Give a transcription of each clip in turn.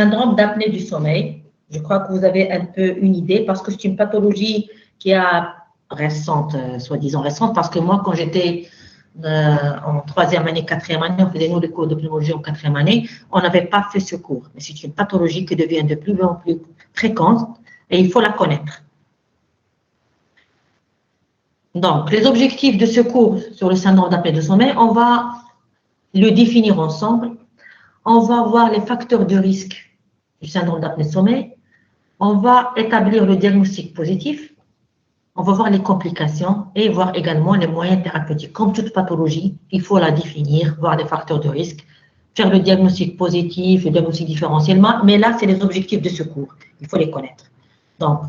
syndrome d'apnée du sommeil. Je crois que vous avez un peu une idée parce que c'est une pathologie qui est récente, soi-disant récente, parce que moi, quand j'étais en troisième année, quatrième année, on faisait nous les cours de pneumologie en quatrième année, on n'avait pas fait ce cours. Mais c'est une pathologie qui devient de plus en plus fréquente et il faut la connaître. Donc, les objectifs de ce cours sur le syndrome d'apnée du sommeil, on va le définir ensemble. On va voir les facteurs de risque du syndrome d'apnée du sommeil. On va établir le diagnostic positif. On va voir les complications et voir également les moyens thérapeutiques. Comme toute pathologie, il faut la définir, voir les facteurs de risque, faire le diagnostic positif, le diagnostic différentiel. Mais là, c'est les objectifs de ce cours. Il faut les connaître. Donc,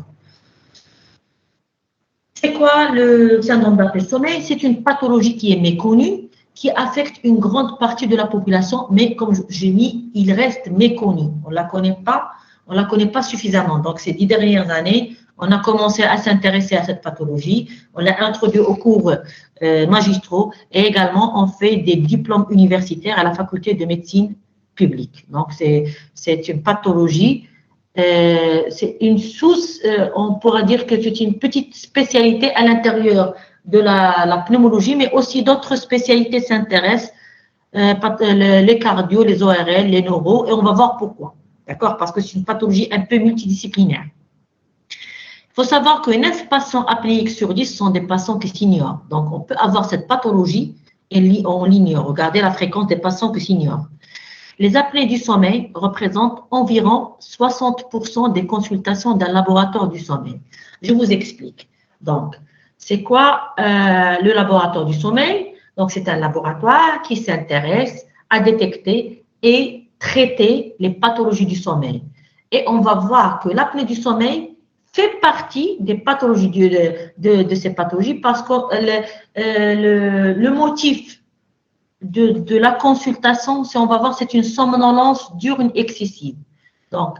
c'est quoi le syndrome d'apnée du sommeil? C'est une pathologie qui est méconnue, qui affecte une grande partie de la population, mais comme j'ai mis, il reste méconnu. On ne la connaît pas suffisamment. Donc, ces 10 dernières années, on a commencé à s'intéresser à cette pathologie. On l'a introduit au cours magistraux et également on fait des diplômes universitaires à la faculté de médecine publique. Donc, c'est une pathologie. C'est une on pourra dire que c'est une petite spécialité à l'intérieur de la pneumologie, mais aussi d'autres spécialités s'intéressent, les cardio, les ORL, les neuro, et on va voir pourquoi. D'accord? Parce que c'est une pathologie un peu multidisciplinaire. Il faut savoir que 9 patients apnéiques sur 10 sont des patients qui s'ignorent. Donc, on peut avoir cette pathologie et on l'ignore. Regardez la fréquence des patients qui s'ignorent. Les apnées du sommeil représentent environ 60% des consultations d'un laboratoire du sommeil. Je vous explique. Donc, c'est quoi le laboratoire du sommeil? Donc, c'est un laboratoire qui s'intéresse à détecter et traiter les pathologies du sommeil. Et on va voir que l'apnée du sommeil fait partie des pathologies de ces pathologies parce que le motif de la consultation, si on va voir, c'est une somnolence diurne excessive. Donc,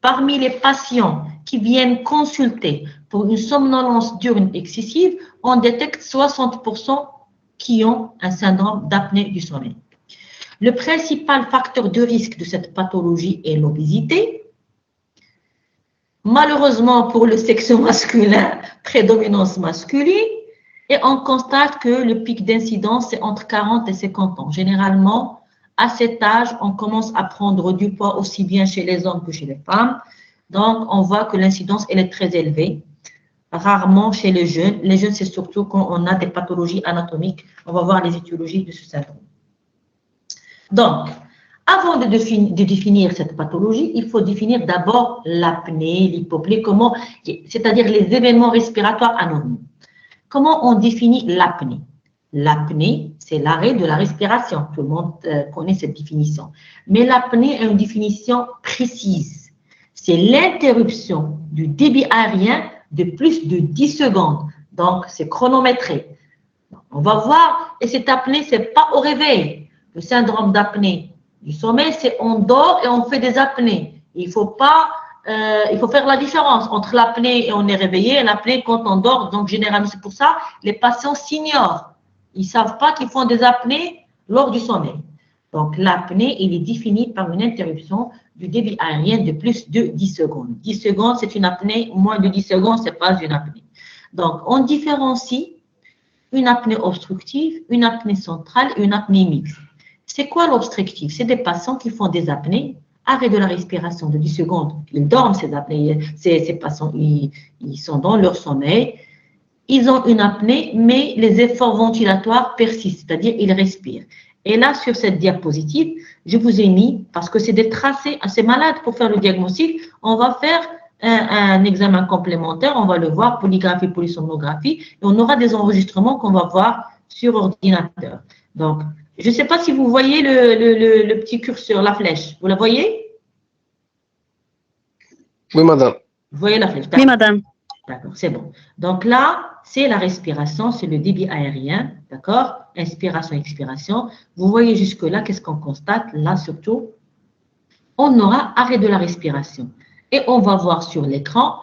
parmi les patients qui viennent consulter pour une somnolence diurne excessive, on détecte 60% qui ont un syndrome d'apnée du sommeil. Le principal facteur de risque de cette pathologie est l'obésité. Malheureusement, pour le sexe masculin, prédominance masculine. Et on constate que le pic d'incidence, c'est entre 40 et 50 ans. Généralement, à cet âge, on commence à prendre du poids aussi bien chez les hommes que chez les femmes. Donc, on voit que l'incidence, elle est très élevée. Rarement chez les jeunes. Les jeunes, c'est surtout quand on a des pathologies anatomiques. On va voir les étiologies de ce syndrome. Donc, avant de définir cette pathologie, il faut définir d'abord l'apnée, l'hypopnée, c'est-à-dire les événements respiratoires anormaux. Comment on définit l'apnée? L'apnée, c'est l'arrêt de la respiration. Tout le monde connaît cette définition. Mais l'apnée a une définition précise. C'est l'interruption du débit aérien de plus de 10 secondes. Donc, c'est chronométré. On va voir, et cette apnée, ce n'est pas au réveil. Le syndrome d'apnée du sommeil, c'est on dort et on fait des apnées. Il faut faire la différence entre l'apnée et on est réveillé et l'apnée quand on dort. Donc, généralement, c'est pour ça les patients s'ignorent. Ils ne savent pas qu'ils font des apnées lors du sommeil. Donc, l'apnée, il est défini par une interruption du débit aérien de plus de 10 secondes. 10 secondes, c'est une apnée. Moins de 10 secondes, ce n'est pas une apnée. Donc, on différencie une apnée obstructive, une apnée centrale et une apnée mixte. C'est quoi l'obstructif? C'est des patients qui font des apnées, arrêt de la respiration de 10 secondes. Ils dorment, ces apnées. Ces patients, ils sont dans leur sommeil. Ils ont une apnée, mais les efforts ventilatoires persistent, c'est-à-dire ils respirent. Et là, sur cette diapositive, je vous ai mis, parce que c'est des tracés assez malades pour faire le diagnostic, on va faire un examen complémentaire, on va le voir, polygraphie, polysomnographie, et on aura des enregistrements qu'on va voir sur ordinateur. Donc, je ne sais pas si vous voyez le petit curseur, la flèche. Vous la voyez? Oui, madame. Vous voyez la flèche? Oui, madame. D'accord, c'est bon. Donc là, c'est la respiration, c'est le débit aérien, d'accord? Inspiration, expiration. Vous voyez jusque-là, qu'est-ce qu'on constate? Là, surtout, on aura arrêt de la respiration. Et on va voir sur l'écran,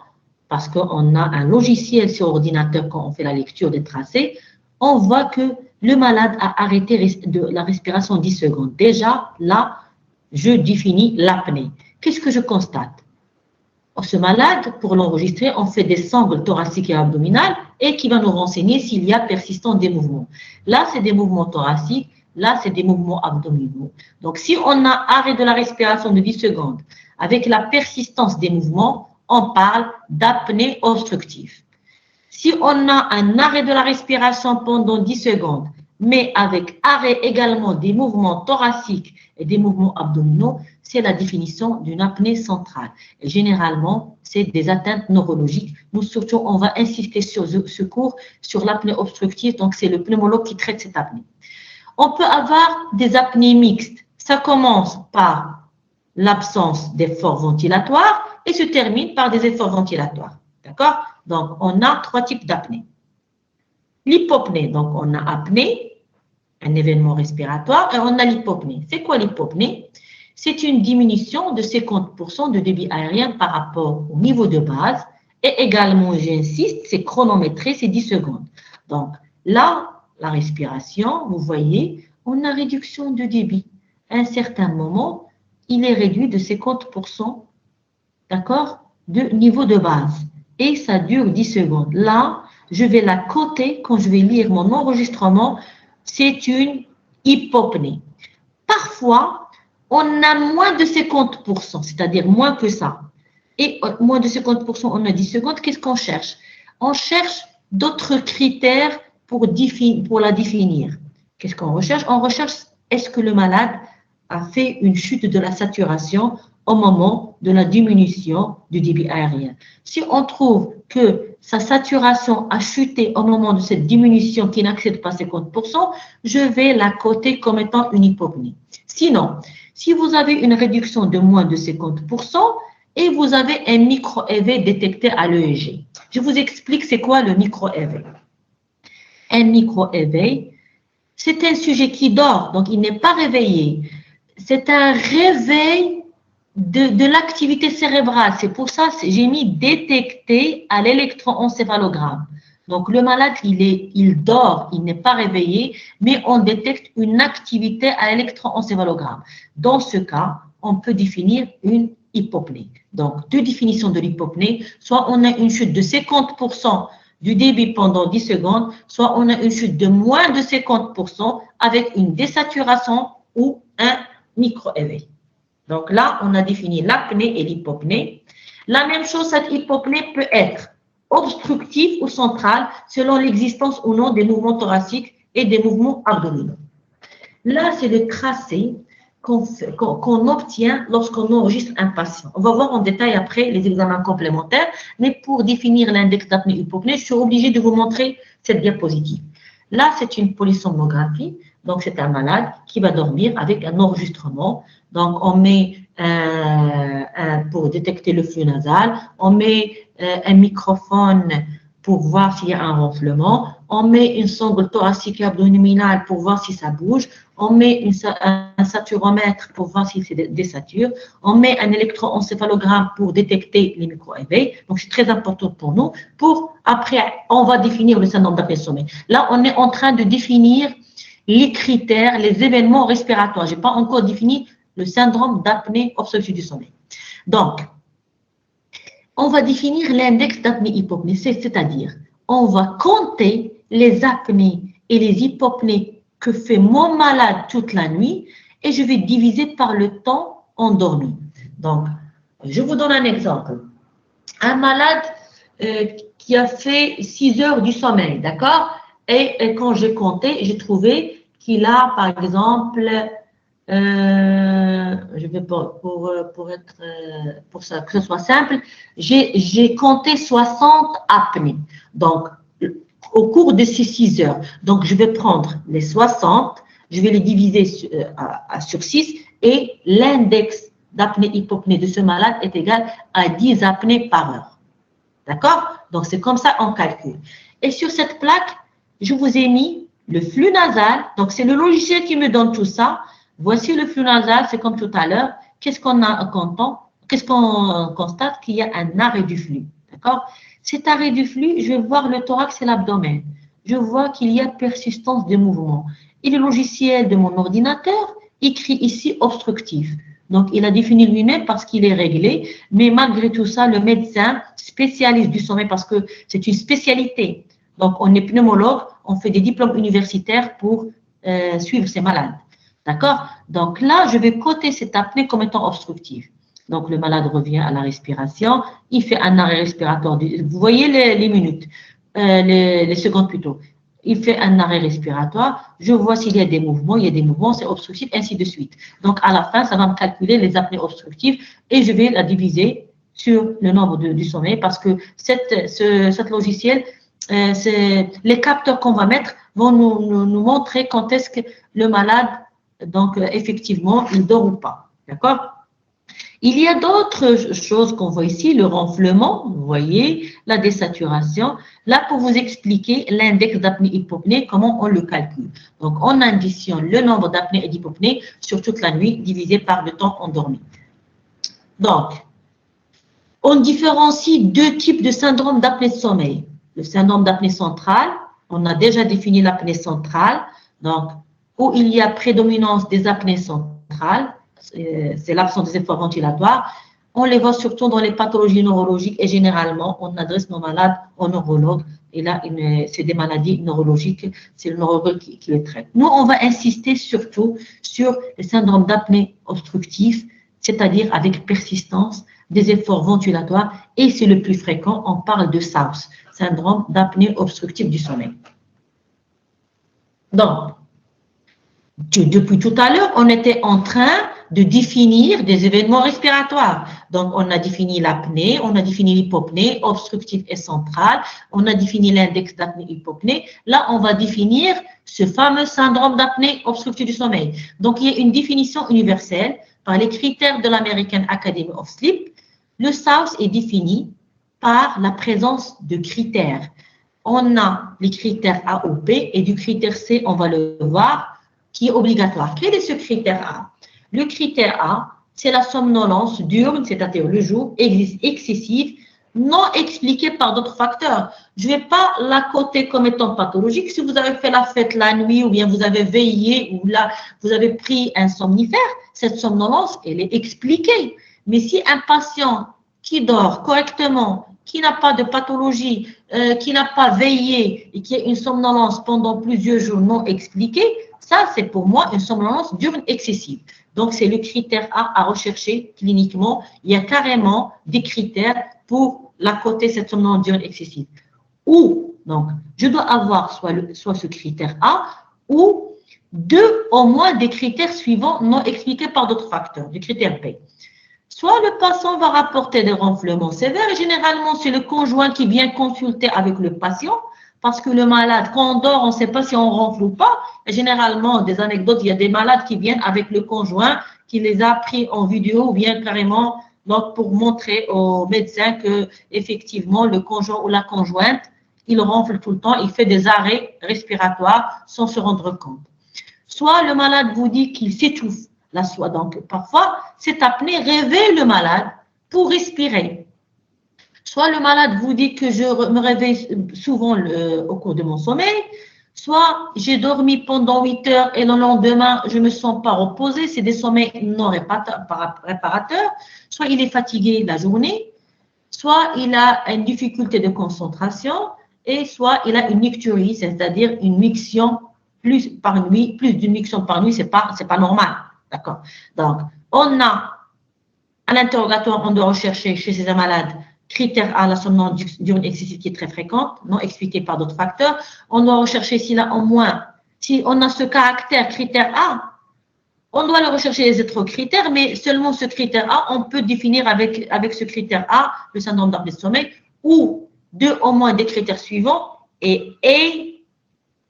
parce qu'on a un logiciel sur ordinateur quand on fait la lecture des tracés, on voit que le malade a arrêté de la respiration 10 secondes. Déjà, là, je définis l'apnée. Qu'est-ce que je constate? Ce malade, pour l'enregistrer, on fait des sangles thoraciques et abdominales et qui va nous renseigner s'il y a persistance des mouvements. Là, c'est des mouvements thoraciques, là, c'est des mouvements abdominaux. Donc, si on a arrêt de la respiration de 10 secondes avec la persistance des mouvements, on parle d'apnée obstructive. Si on a un arrêt de la respiration pendant 10 secondes, mais avec arrêt également des mouvements thoraciques et des mouvements abdominaux, c'est la définition d'une apnée centrale. Et généralement, c'est des atteintes neurologiques. Nous, surtout, on va insister sur ce cours, sur l'apnée obstructive. Donc, c'est le pneumologue qui traite cette apnée. On peut avoir des apnées mixtes. Ça commence par l'absence d'efforts ventilatoires et se termine par des efforts ventilatoires. D'accord? Donc, on a 3 types d'apnée. L'hypopnée, donc on a apnée, un événement respiratoire, et on a l'hypopnée. C'est quoi l'hypopnée? C'est une diminution de 50% de débit aérien par rapport au niveau de base, et également, j'insiste, c'est chronométré, c'est 10 secondes. Donc là, la respiration, vous voyez, on a réduction de débit. À un certain moment, il est réduit de 50%, d'accord, de niveau de base, et ça dure 10 secondes. Là, je vais la coter quand je vais lire mon enregistrement, c'est une hypopnée. Parfois, on a moins de 50%, c'est-à-dire moins que ça. Et moins de 50%, on a 10 secondes. Qu'est-ce qu'on cherche? On cherche d'autres critères pour la définir. Qu'est-ce qu'on recherche? On recherche, est-ce que le malade a fait une chute de la saturation au moment de la diminution du débit aérien. Si on trouve que sa saturation a chuté au moment de cette diminution qui n'accède pas 50%, je vais la coter comme étant une hypopnée. Sinon, si vous avez une réduction de moins de 50% et vous avez un micro-éveil détecté à l'EEG. Je vous explique c'est quoi le micro-éveil. Un micro-éveil, c'est un sujet qui dort, donc il n'est pas réveillé. C'est un réveil de l'activité cérébrale. C'est pour ça que j'ai mis détecté à l'électroencéphalogramme. Donc, le malade, il dort, il n'est pas réveillé, mais on détecte une activité à l'électroencéphalogramme. Dans ce cas, on peut définir une hypopnée. Donc, deux définitions de l'hypopnée. Soit on a une chute de 50% du débit pendant 10 secondes, soit on a une chute de moins de 50% avec une désaturation ou un micro-éveil. Donc là, on a défini l'apnée et l'hypopnée. La même chose, cette hypopnée peut être obstructive ou centrale selon l'existence ou non des mouvements thoraciques et des mouvements abdominaux. Là, c'est le tracé qu'on obtient lorsqu'on enregistre un patient. On va voir en détail après les examens complémentaires, mais pour définir l'index d'apnée-hypopnée, je suis obligée de vous montrer cette diapositive. Là, c'est une polysomnographie. Donc, c'est un malade qui va dormir avec un enregistrement. Donc, on met pour détecter le flux nasal, on met un microphone pour voir s'il y a un ronflement, on met une sangle thoracique et abdominale pour voir si ça bouge, on met un saturomètre pour voir si c'est désature, on met un électroencéphalogramme pour détecter les micro-éveils. Donc, c'est très important pour nous. Après, on va définir le syndrome d'apnée-sommeil. Là, on est en train de définir les critères, les événements respiratoires. Je n'ai pas encore défini le syndrome d'apnée obstructive du sommeil. Donc, on va définir l'index d'apnée-hypopnée, c'est-à-dire, on va compter les apnées et les hypopnées que fait mon malade toute la nuit et je vais diviser par le temps endormi. Donc, je vous donne un exemple. Un malade qui a fait 6 heures du sommeil, d'accord? Et quand j'ai compté, j'ai trouvé qu'il a, par exemple, je vais pour ça, que ce soit simple, j'ai compté 60 apnées. Donc, au cours de ces 6 heures. Donc, je vais prendre les 60, je vais les diviser sur 6 et l'index d'apnée-hypopnée de ce malade est égal à 10 apnées par heure. D'accord? Donc, c'est comme ça on calcule. Et sur cette plaque, je vous ai mis le flux nasal. Donc, c'est le logiciel qui me donne tout ça. Voici le flux nasal, c'est comme tout à l'heure. Qu'est-ce qu'on constate? Qu'il y a un arrêt du flux. D'accord? Cet arrêt du flux, je vais voir le thorax et l'abdomen. Je vois qu'il y a persistance de mouvement. Et le logiciel de mon ordinateur écrit ici obstructif. Donc, il a défini lui-même parce qu'il est réglé, mais malgré tout ça, le médecin spécialiste du sommeil, parce que c'est une spécialité. Donc, on est pneumologue, on fait des diplômes universitaires pour suivre ces malades. D'accord? Donc là, je vais coter cette apnée comme étant obstructive. Donc, le malade revient à la respiration, il fait un arrêt respiratoire. Vous voyez les minutes, les secondes plutôt. Il fait un arrêt respiratoire, je vois s'il y a des mouvements, c'est obstructif, ainsi de suite. Donc, à la fin, ça va me calculer les apnées obstructives et je vais la diviser sur le nombre du sommeil parce que cette logiciel, les capteurs qu'on va mettre vont nous montrer quand est-ce que le malade, donc effectivement, il dort ou pas. D'accord? Il y a d'autres choses qu'on voit ici, le renflement, vous voyez, la désaturation. Là, pour vous expliquer l'index d'apnée-hypopnée, comment on le calcule. Donc, on additionne le nombre d'apnées et d'hypopnées sur toute la nuit divisé par le temps endormi. Donc, on différencie deux types de syndrome d'apnée de sommeil. Le syndrome d'apnée centrale, on a déjà défini l'apnée centrale, donc où il y a prédominance des apnées centrales, c'est l'absence des efforts ventilatoires. On les voit surtout dans les pathologies neurologiques et généralement, on adresse nos malades au neurologue. Et là, c'est des maladies neurologiques, c'est le neurologue qui les traite. Nous, on va insister surtout sur le syndrome d'apnée obstructif, c'est-à-dire avec persistance des efforts ventilatoires et c'est le plus fréquent, on parle de SAOS, syndrome d'apnée obstructive du sommeil. Donc, depuis tout à l'heure, on était en train de définir des événements respiratoires. Donc, on a défini l'apnée, on a défini l'hypopnée, obstructive et centrale, on a défini l'index d'apnée-hypopnée. Là, on va définir ce fameux syndrome d'apnée obstructive du sommeil. Donc, il y a une définition universelle par les critères de l'American Academy of Sleep. Le SAOS est défini par la présence de critères. On a les critères A ou B et du critère C, on va le voir, qui est obligatoire. Quel est ce critère A? Le critère A, c'est la somnolence diurne, c'est-à-dire le jour, excessive, non expliquée par d'autres facteurs. Je ne vais pas la coter comme étant pathologique. Si vous avez fait la fête la nuit ou bien vous avez veillé ou là, vous avez pris un somnifère, cette somnolence, elle est expliquée. Mais si un patient qui dort correctement, qui n'a pas de pathologie, qui n'a pas veillé et qui a une somnolence pendant plusieurs jours non expliquée, ça, c'est pour moi une somnolence diurne excessive. Donc, c'est le critère A à rechercher cliniquement. Il y a carrément des critères pour la coter, cette somnolence diurne excessive. Ou, donc, je dois avoir soit ce critère A ou deux au moins des critères suivants non expliqués par d'autres facteurs, du critère B. Soit le patient va rapporter des ronflements sévères, et généralement, c'est le conjoint qui vient consulter avec le patient, parce que le malade, quand on dort, on ne sait pas si on ronfle ou pas. Et généralement, des anecdotes, il y a des malades qui viennent avec le conjoint, qui les a pris en vidéo ou bien carrément donc, pour montrer au médecin que effectivement le conjoint ou la conjointe, il ronfle tout le temps, il fait des arrêts respiratoires sans se rendre compte. Soit le malade vous dit qu'il s'étouffe. Donc, parfois, cette apnée réveille le malade pour respirer. Soit le malade vous dit que je me réveille souvent au cours de mon sommeil, soit j'ai dormi pendant 8 heures et le lendemain, je ne me sens pas reposé, c'est des sommeils non réparateurs, soit il est fatigué la journée, soit il a une difficulté de concentration et soit il a une nicturie, c'est-à-dire une miction plus par nuit, plus d'une miction par nuit, c'est pas normal. D'accord. Donc, on a à l'interrogatoire, on doit rechercher chez ces malades critère A, la somnolence diurne excessive qui est très fréquente, non expliquée par d'autres facteurs. On doit rechercher s'il a au moins, si on a ce caractère critère A, on doit le rechercher les autres critères, mais seulement ce critère A, on peut définir avec ce critère A le syndrome d'apnée de sommeil ou deux au moins des critères suivants et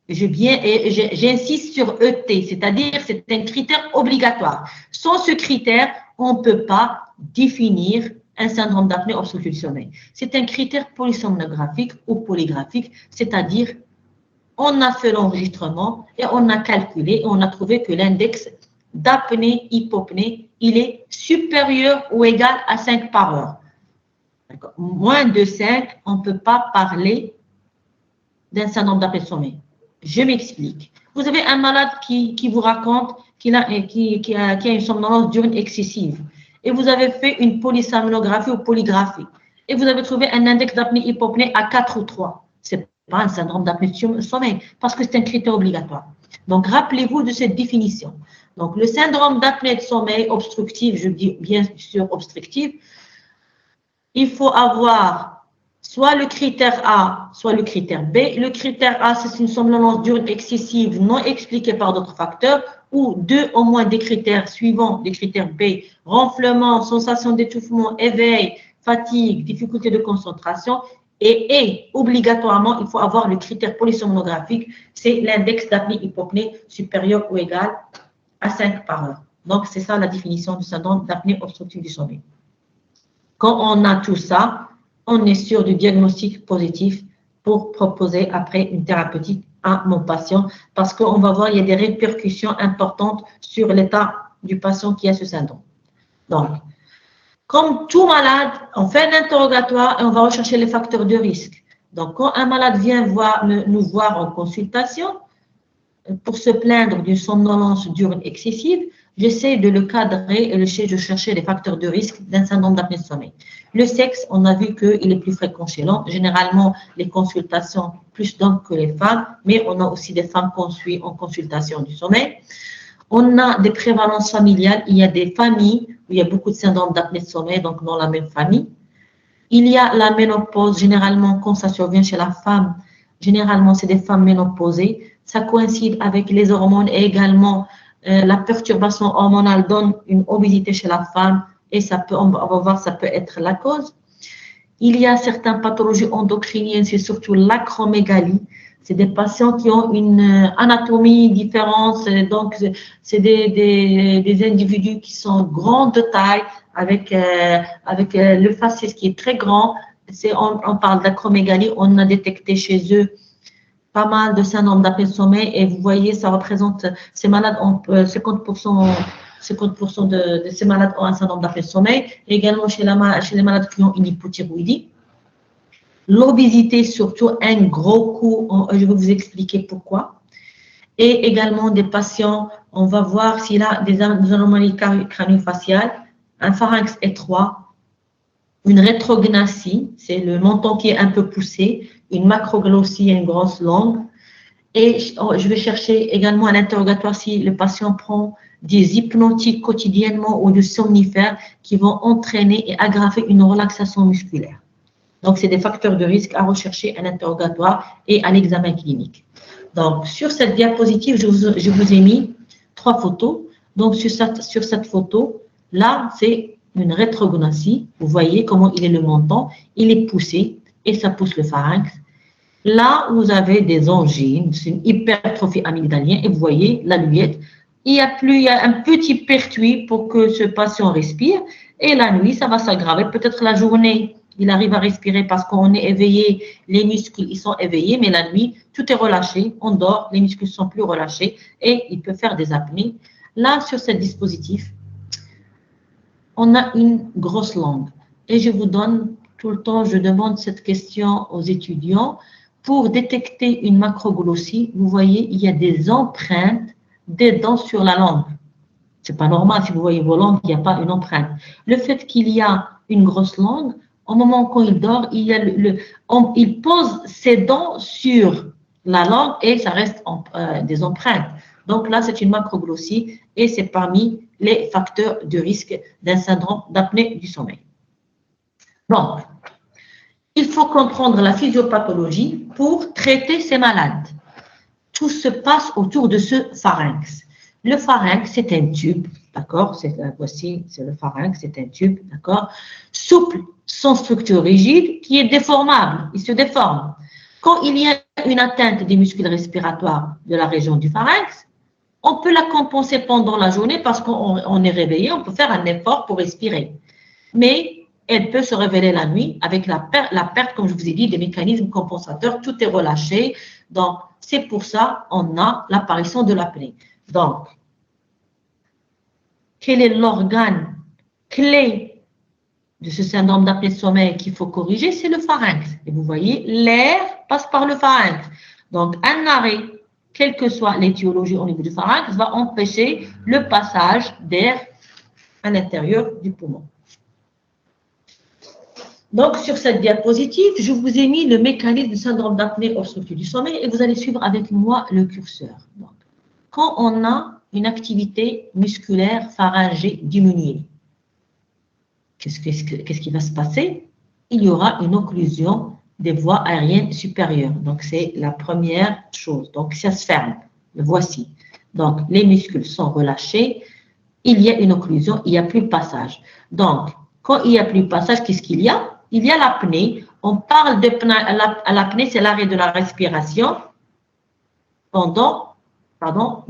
j'insiste sur ET, c'est-à-dire c'est un critère obligatoire. Sans ce critère, on ne peut pas définir un syndrome d'apnée obstructive du sommeil. C'est un critère polysomnographique ou polygraphique, c'est-à-dire on a fait l'enregistrement et on a calculé et on a trouvé que l'index d'apnée-hypopnée, il est supérieur ou égal à 5 par heure. Moins de 5, on ne peut pas parler d'un syndrome d'apnée de sommeil. Je m'explique. Vous avez un malade qui vous raconte qui a une somnolence diurne excessive. Et vous avez fait une polysomnographie ou polygraphie. Et vous avez trouvé un index d'apnée-hypopnée à 4 ou 3. Ce n'est pas un syndrome d'apnée de sommeil, parce que c'est un critère obligatoire. Donc, rappelez-vous de cette définition. Donc, le syndrome d'apnée de sommeil obstructive, je dis bien sûr obstructive, il faut avoir soit le critère A, soit le critère B. Le critère A, c'est une somnolence diurne excessive non expliquée par d'autres facteurs, ou deux au moins des critères suivants, des critères B, renflement, sensation d'étouffement, éveil, fatigue, difficulté de concentration, et obligatoirement, il faut avoir le critère polysomnographique, c'est l'index d'apnée-hypopnée supérieur ou égal à 5 par heure. Donc, c'est ça la définition du syndrome d'apnée obstructive du sommeil. Quand on a tout ça, on est sûr du diagnostic positif pour proposer après une thérapeutique à mon patient, parce qu'on va voir, il y a des répercussions importantes sur l'état du patient qui a ce syndrome. Donc, comme tout malade, on fait un interrogatoire et on va rechercher les facteurs de risque. Donc, quand un malade vient nous voir en consultation pour se plaindre d'une somnolence diurne excessive, j'essaie de le cadrer et de chercher les facteurs de risque d'un syndrome d'apnée de sommeil. Le sexe, on a vu qu'il est plus fréquent chez l'homme. Généralement, les consultations, plus d'hommes que les femmes, mais on a aussi des femmes qu'on suit en consultation du sommeil. On a des prévalences familiales. Il y a des familles où il y a beaucoup de syndromes d'apnée de sommeil, donc dans la même famille. Il y a la ménopause. Généralement, quand ça survient chez la femme, généralement, c'est des femmes ménopausées. Ça coïncide avec les hormones et également la perturbation hormonale donne une obésité chez la femme et ça peut, on va voir, ça peut être la cause. Il y a certaines pathologies endocriniennes, c'est surtout l'acromégalie. C'est des patients qui ont une anatomie différente, donc c'est des individus qui sont grands de taille, avec le faciès qui est très grand. On parle d'acromégalie, on a détecté chez eux pas mal de syndrome d'apnée de sommeil et vous voyez, ça représente, ces malades ont 50% de ces malades ont un syndrome d'apnée de sommeil, et également chez les malades qui ont une hypothyroïdie. L'obésité, surtout, un gros coup, je vais vous expliquer pourquoi. Et également des patients, on va voir s'il a des anomalies crânio-faciales, un pharynx étroit, une rétrognatsie, c'est le menton qui est un peu poussé, une macroglossie, une grosse langue. Et je vais chercher également à l'interrogatoire si le patient prend des hypnotiques quotidiennement ou des somnifères qui vont entraîner et aggraver une relaxation musculaire. Donc, c'est des facteurs de risque à rechercher à l'interrogatoire et à l'examen clinique. Donc, sur cette diapositive, je vous ai mis 3 photos. Donc, sur cette photo, là, c'est une rétrognatsie. Vous voyez comment il est le menton. Il est poussé et ça pousse le pharynx. Là, vous avez des angines, c'est une hypertrophie amygdalienne et vous voyez la luette. Il y a un petit pertuis pour que ce patient respire et la nuit, ça va s'aggraver. Peut-être la journée, il arrive à respirer parce qu'on est éveillé, les muscles, ils sont éveillés, mais la nuit, tout est relâché, on dort, les muscles sont plus relâchés et il peut faire des apnées. Là, sur ce dispositif, on a une grosse langue et je vous donne tout le temps, je demande cette question aux étudiants. Pour détecter une macroglossie, vous voyez, il y a des empreintes des dents sur la langue. C'est pas normal, si vous voyez vos langues, il n'y a pas une empreinte. Le fait qu'il y a une grosse langue, au moment où il dort, il pose ses dents sur la langue et ça reste des empreintes. Donc là, c'est une macroglossie et c'est parmi les facteurs de risque d'un syndrome d'apnée du sommeil. Donc, il faut comprendre la physiopathologie pour traiter ces malades. Tout se passe autour de ce pharynx. Le pharynx, c'est un tube, d'accord? Voici, c'est le pharynx, c'est un tube, d'accord? Souple, sans structure rigide, qui est déformable, il se déforme. Quand il y a une atteinte des muscles respiratoires de la région du pharynx, on peut la compenser pendant la journée parce qu'on est réveillé, on peut faire un effort pour respirer. Mais elle peut se révéler la nuit avec la perte, comme je vous ai dit, des mécanismes compensateurs, tout est relâché. Donc, c'est pour ça qu'on a l'apparition de l'apnée. Donc, quel est l'organe clé de ce syndrome d'apnée de sommeil qu'il faut corriger? C'est le pharynx. Et vous voyez, l'air passe par le pharynx. Donc, un arrêt quelle que soit l'étiologie au niveau du pharynx, va empêcher le passage d'air à l'intérieur du poumon. Donc, sur cette diapositive, je vous ai mis le mécanisme du syndrome d'apnée obstructive du sommeil et vous allez suivre avec moi le curseur. Donc, quand on a une activité musculaire pharyngée diminuée, qu'est-ce qui va se passer? Il y aura une occlusion des voies aériennes supérieures. Donc, c'est la première chose. Donc, ça se ferme. Le voici. Donc, les muscles sont relâchés. Il y a une occlusion. Il n'y a plus de passage. Donc, quand il n'y a plus de passage, qu'est-ce qu'il y a? Il y a l'apnée. On parle de l'apnée, c'est l'arrêt de la respiration pendant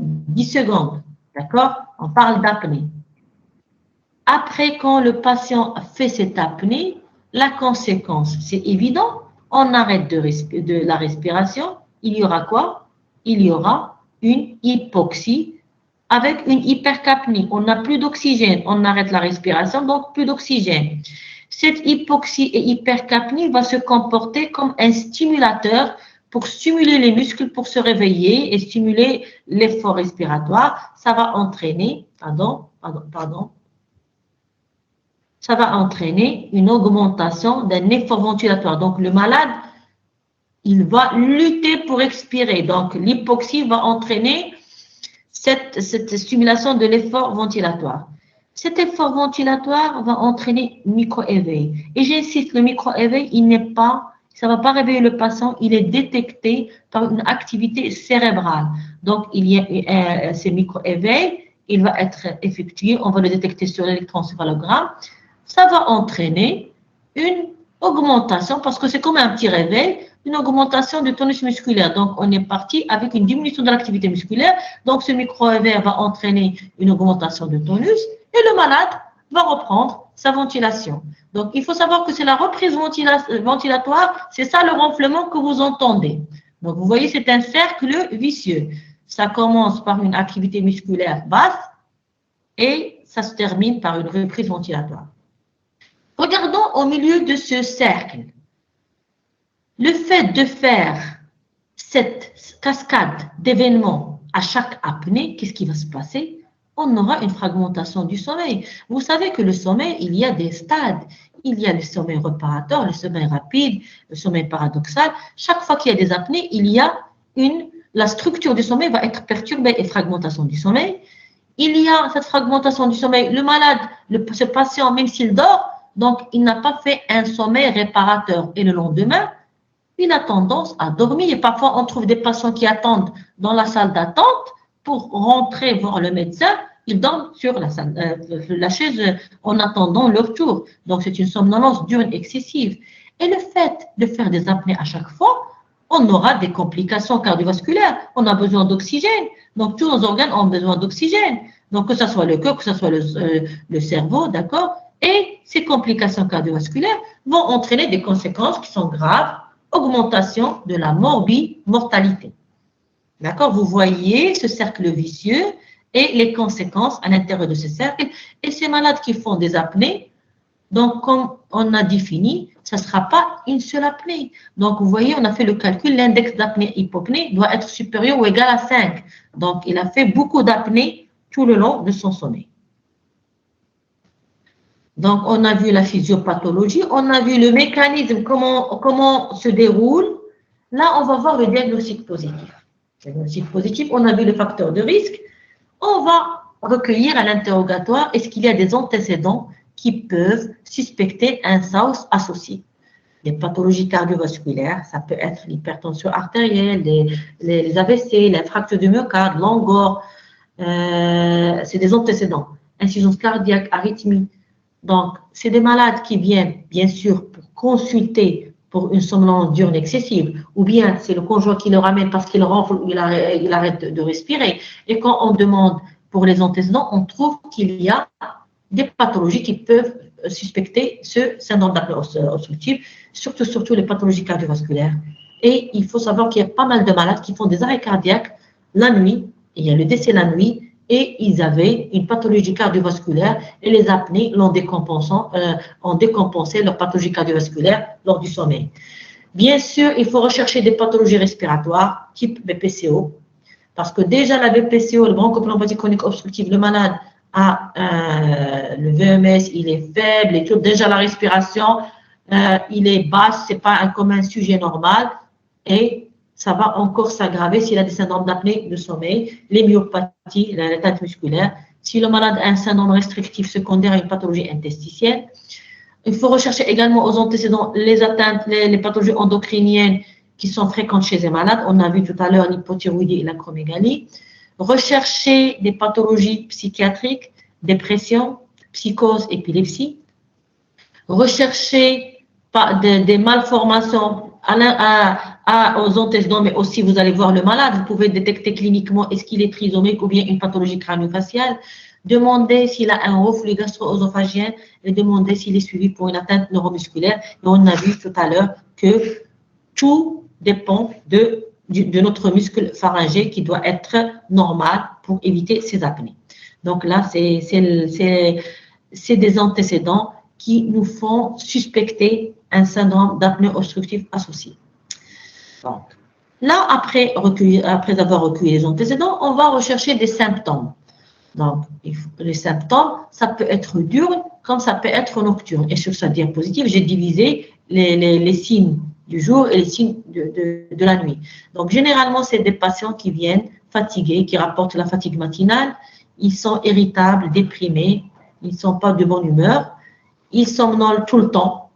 10 secondes. D'accord? On parle d'apnée. Après, quand le patient fait cette apnée, la conséquence, c'est évident, on arrête de la respiration. Il y aura quoi? Il y aura une hypoxie avec une hypercapnie. On n'a plus d'oxygène. On arrête la respiration, donc plus d'oxygène. Cette hypoxie et hypercapnie va se comporter comme un stimulateur pour stimuler les muscles pour se réveiller et stimuler l'effort respiratoire. Ça va entraîner, ça va entraîner une augmentation d'un effort ventilatoire. Donc, le malade, il va lutter pour expirer. Donc, l'hypoxie va entraîner cette stimulation de l'effort ventilatoire. Cet effort ventilatoire va entraîner micro-éveil. Et j'insiste, le micro-éveil, ça ne va pas réveiller le patient, il est détecté par une activité cérébrale. Donc, il y a ce micro-éveil, il va être effectué, on va le détecter sur l'électroencéphalogramme. Ça va entraîner une augmentation, parce que c'est comme un petit réveil, une augmentation du tonus musculaire. Donc, on est parti avec une diminution de l'activité musculaire. Donc, ce micro-réveil va entraîner une augmentation de tonus et le malade va reprendre sa ventilation. Donc, il faut savoir que c'est la reprise ventilatoire, c'est ça le ronflement que vous entendez. Donc, vous voyez, c'est un cercle vicieux. Ça commence par une activité musculaire basse et ça se termine par une reprise ventilatoire. Regardons au milieu de ce cercle. Le fait de faire cette cascade d'événements à chaque apnée, qu'est-ce qui va se passer? On aura une fragmentation du sommeil. Vous savez que le sommeil, il y a des stades. Il y a le sommeil réparateur, le sommeil rapide, le sommeil paradoxal. Chaque fois qu'il y a des apnées, la structure du sommeil va être perturbée et fragmentation du sommeil. Il y a cette fragmentation du sommeil. Le malade, ce patient, même s'il dort, donc il n'a pas fait un sommeil réparateur. Et le lendemain, il a tendance à dormir. Et parfois, on trouve des patients qui attendent dans la salle d'attente pour rentrer voir le médecin. Ils dorment sur la chaise en attendant leur tour. Donc, c'est une somnolence diurne excessive. Et le fait de faire des apnées à chaque fois, on aura des complications cardiovasculaires. On a besoin d'oxygène. Donc, tous nos organes ont besoin d'oxygène. Donc, que ce soit le cœur, que ce soit le cerveau, d'accord? Et ces complications cardiovasculaires vont entraîner des conséquences qui sont graves. Augmentation de la mortalité. D'accord? Vous voyez ce cercle vicieux et les conséquences à l'intérieur de ce cercle. Et ces malades qui font des apnées, donc comme on a défini, ça ne sera pas une seule apnée. Donc vous voyez, on a fait le calcul, l'index d'apnée-hypopnée doit être supérieur ou égal à 5. Donc il a fait beaucoup d'apnées tout le long de son sommeil. Donc, on a vu la physiopathologie, on a vu le mécanisme, comment se déroule. Là, on va voir le diagnostic positif. Le diagnostic positif, on a vu le facteur de risque. On va recueillir à l'interrogatoire, est-ce qu'il y a des antécédents qui peuvent suspecter un SAOS associé. Les pathologies cardiovasculaires, ça peut être l'hypertension artérielle, les AVC, les fractures du myocarde, l'angor, c'est des antécédents. Insuffisance cardiaque, arythmie. Donc, c'est des malades qui viennent, bien sûr, pour consulter pour une somnolence diurne excessive, ou bien c'est le conjoint qui le ramène parce qu'il ronfle ou il arrête de respirer. Et quand on demande pour les antécédents, on trouve qu'il y a des pathologies qui peuvent suspecter ce syndrome d'apnée obstructive, surtout les pathologies cardiovasculaires. Et il faut savoir qu'il y a pas mal de malades qui font des arrêts cardiaques la nuit, et il y a le décès la nuit, et ils avaient une pathologie cardiovasculaire et les apnées ont décompensé leur pathologie cardiovasculaire lors du sommeil. Bien sûr, il faut rechercher des pathologies respiratoires type BPCO, Parce que déjà, la BPCO, le bronchopneumopathie chronique obstructive, le malade a le VMS, il est faible et tout. Déjà, la respiration, il est basse, ce n'est pas comme un sujet normal. Et ça va encore s'aggraver s'il a des syndromes d'apnée de sommeil, les myopathies, l'atteinte musculaire. Si le malade a un syndrome restrictif secondaire à une pathologie interstitielle, il faut rechercher également aux antécédents les atteintes, les pathologies endocriniennes qui sont fréquentes chez les malades. On a vu tout à l'heure l'hypothyroïdie et l'acromégalie. Rechercher des pathologies psychiatriques, dépression, psychose, épilepsie. Rechercher des malformations aux antécédents, mais aussi vous allez voir le malade. Vous pouvez détecter cliniquement est-ce qu'il est trisomique ou bien une pathologie crânio-faciale. Demander s'il a un reflux gastro-œsophagien et demander s'il est suivi pour une atteinte neuromusculaire. Et on a vu tout à l'heure que tout dépend de notre muscle pharyngé qui doit être normal pour éviter ces apnées. Donc là, c'est des antécédents qui nous font suspecter un syndrome d'apnée obstructive associé. Donc, là, après avoir recueilli les antécédents, on va rechercher des symptômes. Donc, les symptômes, ça peut être diurne comme ça peut être nocturne. Et sur cette diapositive, j'ai divisé les signes du jour et les signes de la nuit. Donc, généralement, c'est des patients qui viennent fatigués, qui rapportent la fatigue matinale. Ils sont irritables, déprimés, ils ne sont pas de bonne humeur. Ils somnolent tout le temps,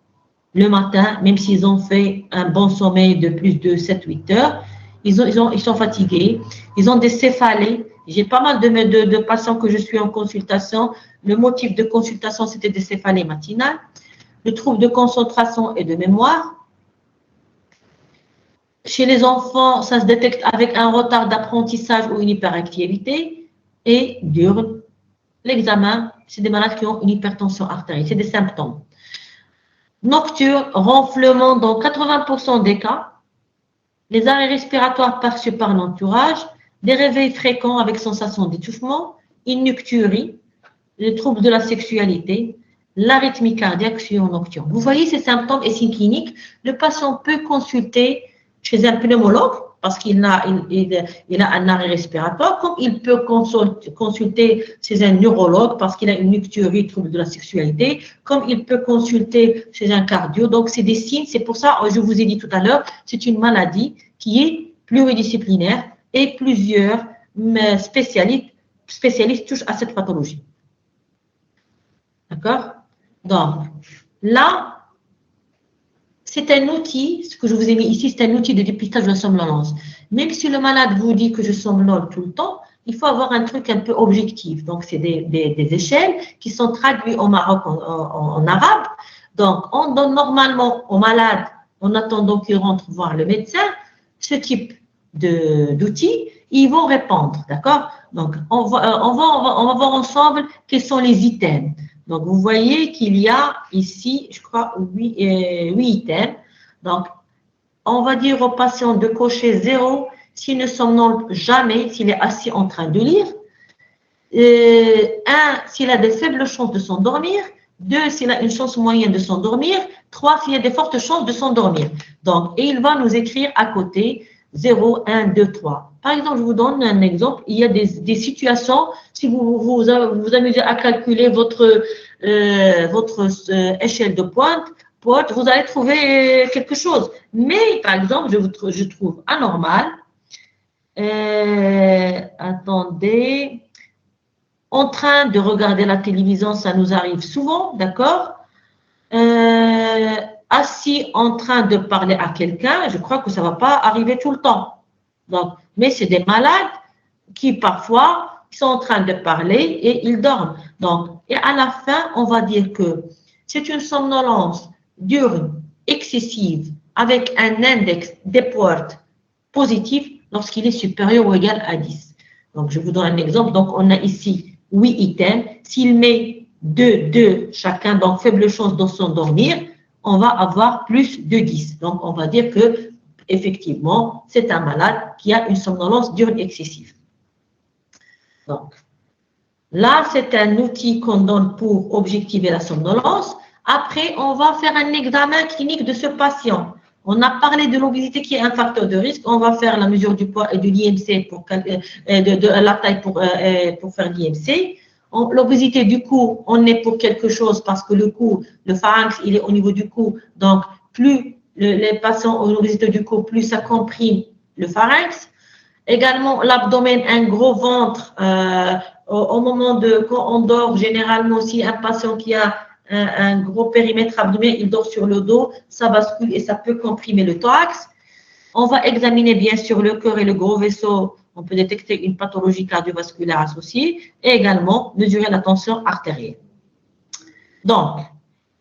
le matin, même s'ils ont fait un bon sommeil de plus de 7-8 heures. Ils sont fatigués, ils ont des céphalées. J'ai pas mal de patients que je suis en consultation. Le motif de consultation, c'était des céphalées matinales. Le trouble de concentration et de mémoire. Chez les enfants, ça se détecte avec un retard d'apprentissage ou une hyperactivité. Et diurne, l'examen, c'est des malades qui ont une hypertension artérielle. C'est des symptômes. Nocturne, ronflement dans 80% des cas. Les arrêts respiratoires perçus par l'entourage. Des réveils fréquents avec sensation d'étouffement. Une nocturie. Les troubles de la sexualité. L'arythmie cardiaque sur nocturne. Vous voyez ces symptômes et signes cliniques. Le patient peut consulter chez un pneumologue parce qu'il a un arrêt respiratoire, comme il peut consulter chez un neurologue parce qu'il a une nocturie, trouble de la sexualité, comme il peut consulter chez un cardio. Donc, c'est des signes. C'est pour ça, je vous ai dit tout à l'heure, c'est une maladie qui est pluridisciplinaire et plusieurs spécialistes touchent à cette pathologie. D'accord? Donc, là, c'est un outil, ce que je vous ai mis ici, c'est un outil de dépistage de la somnolence. Même si le malade vous dit que je somnole tout le temps, il faut avoir un truc un peu objectif. Donc, c'est des échelles qui sont traduites au Maroc en arabe. Donc, on donne normalement aux malades, en attendant qu'ils rentrent voir le médecin, ce type d'outils. Ils vont répondre, d'accord? Donc, on va voir ensemble quels sont les items. Donc, vous voyez qu'il y a ici, je crois, 8 items. Donc, on va dire au patient de cocher 0 s'il ne somnole jamais, s'il est assis en train de lire. 1, s'il a de faibles chances de s'endormir. 2, s'il a une chance moyenne de s'endormir. 3, s'il a de fortes chances de s'endormir. Donc, et il va nous écrire à côté 0, 1, 2, 3. Par exemple, je vous donne un exemple. Il y a des situations, si vous amusez à calculer votre échelle de pointe, vous allez trouver quelque chose. Mais, par exemple, je trouve anormal. Attendez. En train de regarder la télévision, ça nous arrive souvent, d'accord? Assis en train de parler à quelqu'un, je crois que ça ne va pas arriver tout le temps. Donc, mais c'est des malades qui parfois sont en train de parler et ils dorment. Donc, et à la fin, on va dire que c'est une somnolence diurne, excessive, avec un index d'Epworth positif lorsqu'il est supérieur ou égal à 10. Donc, je vous donne un exemple. Donc, on a ici 8 items. S'il met 2 chacun, donc faible chance de s'endormir, on va avoir plus de 10. Donc, on va dire que effectivement, c'est un malade qui a une somnolence diurne excessive. Donc, là, c'est un outil qu'on donne pour objectiver la somnolence. Après, on va faire un examen clinique de ce patient. On a parlé de l'obésité qui est un facteur de risque. On va faire la mesure du poids et de l'IMC de la taille pour faire l'IMC. L'obésité du cou, on est pour quelque chose parce que le cou, le pharynx, il est au niveau du cou. Donc, plus les patients ont l'obésité du cou, plus ça comprime le pharynx. Également, l'abdomen, un gros ventre. Au moment de quand on dort, généralement aussi, un patient qui a un gros périmètre abdomen, il dort sur le dos, ça bascule et ça peut comprimer le thorax. On va examiner bien sûr le cœur et le gros vaisseau. On peut détecter une pathologie cardiovasculaire associée et également mesurer la tension artérielle. Donc,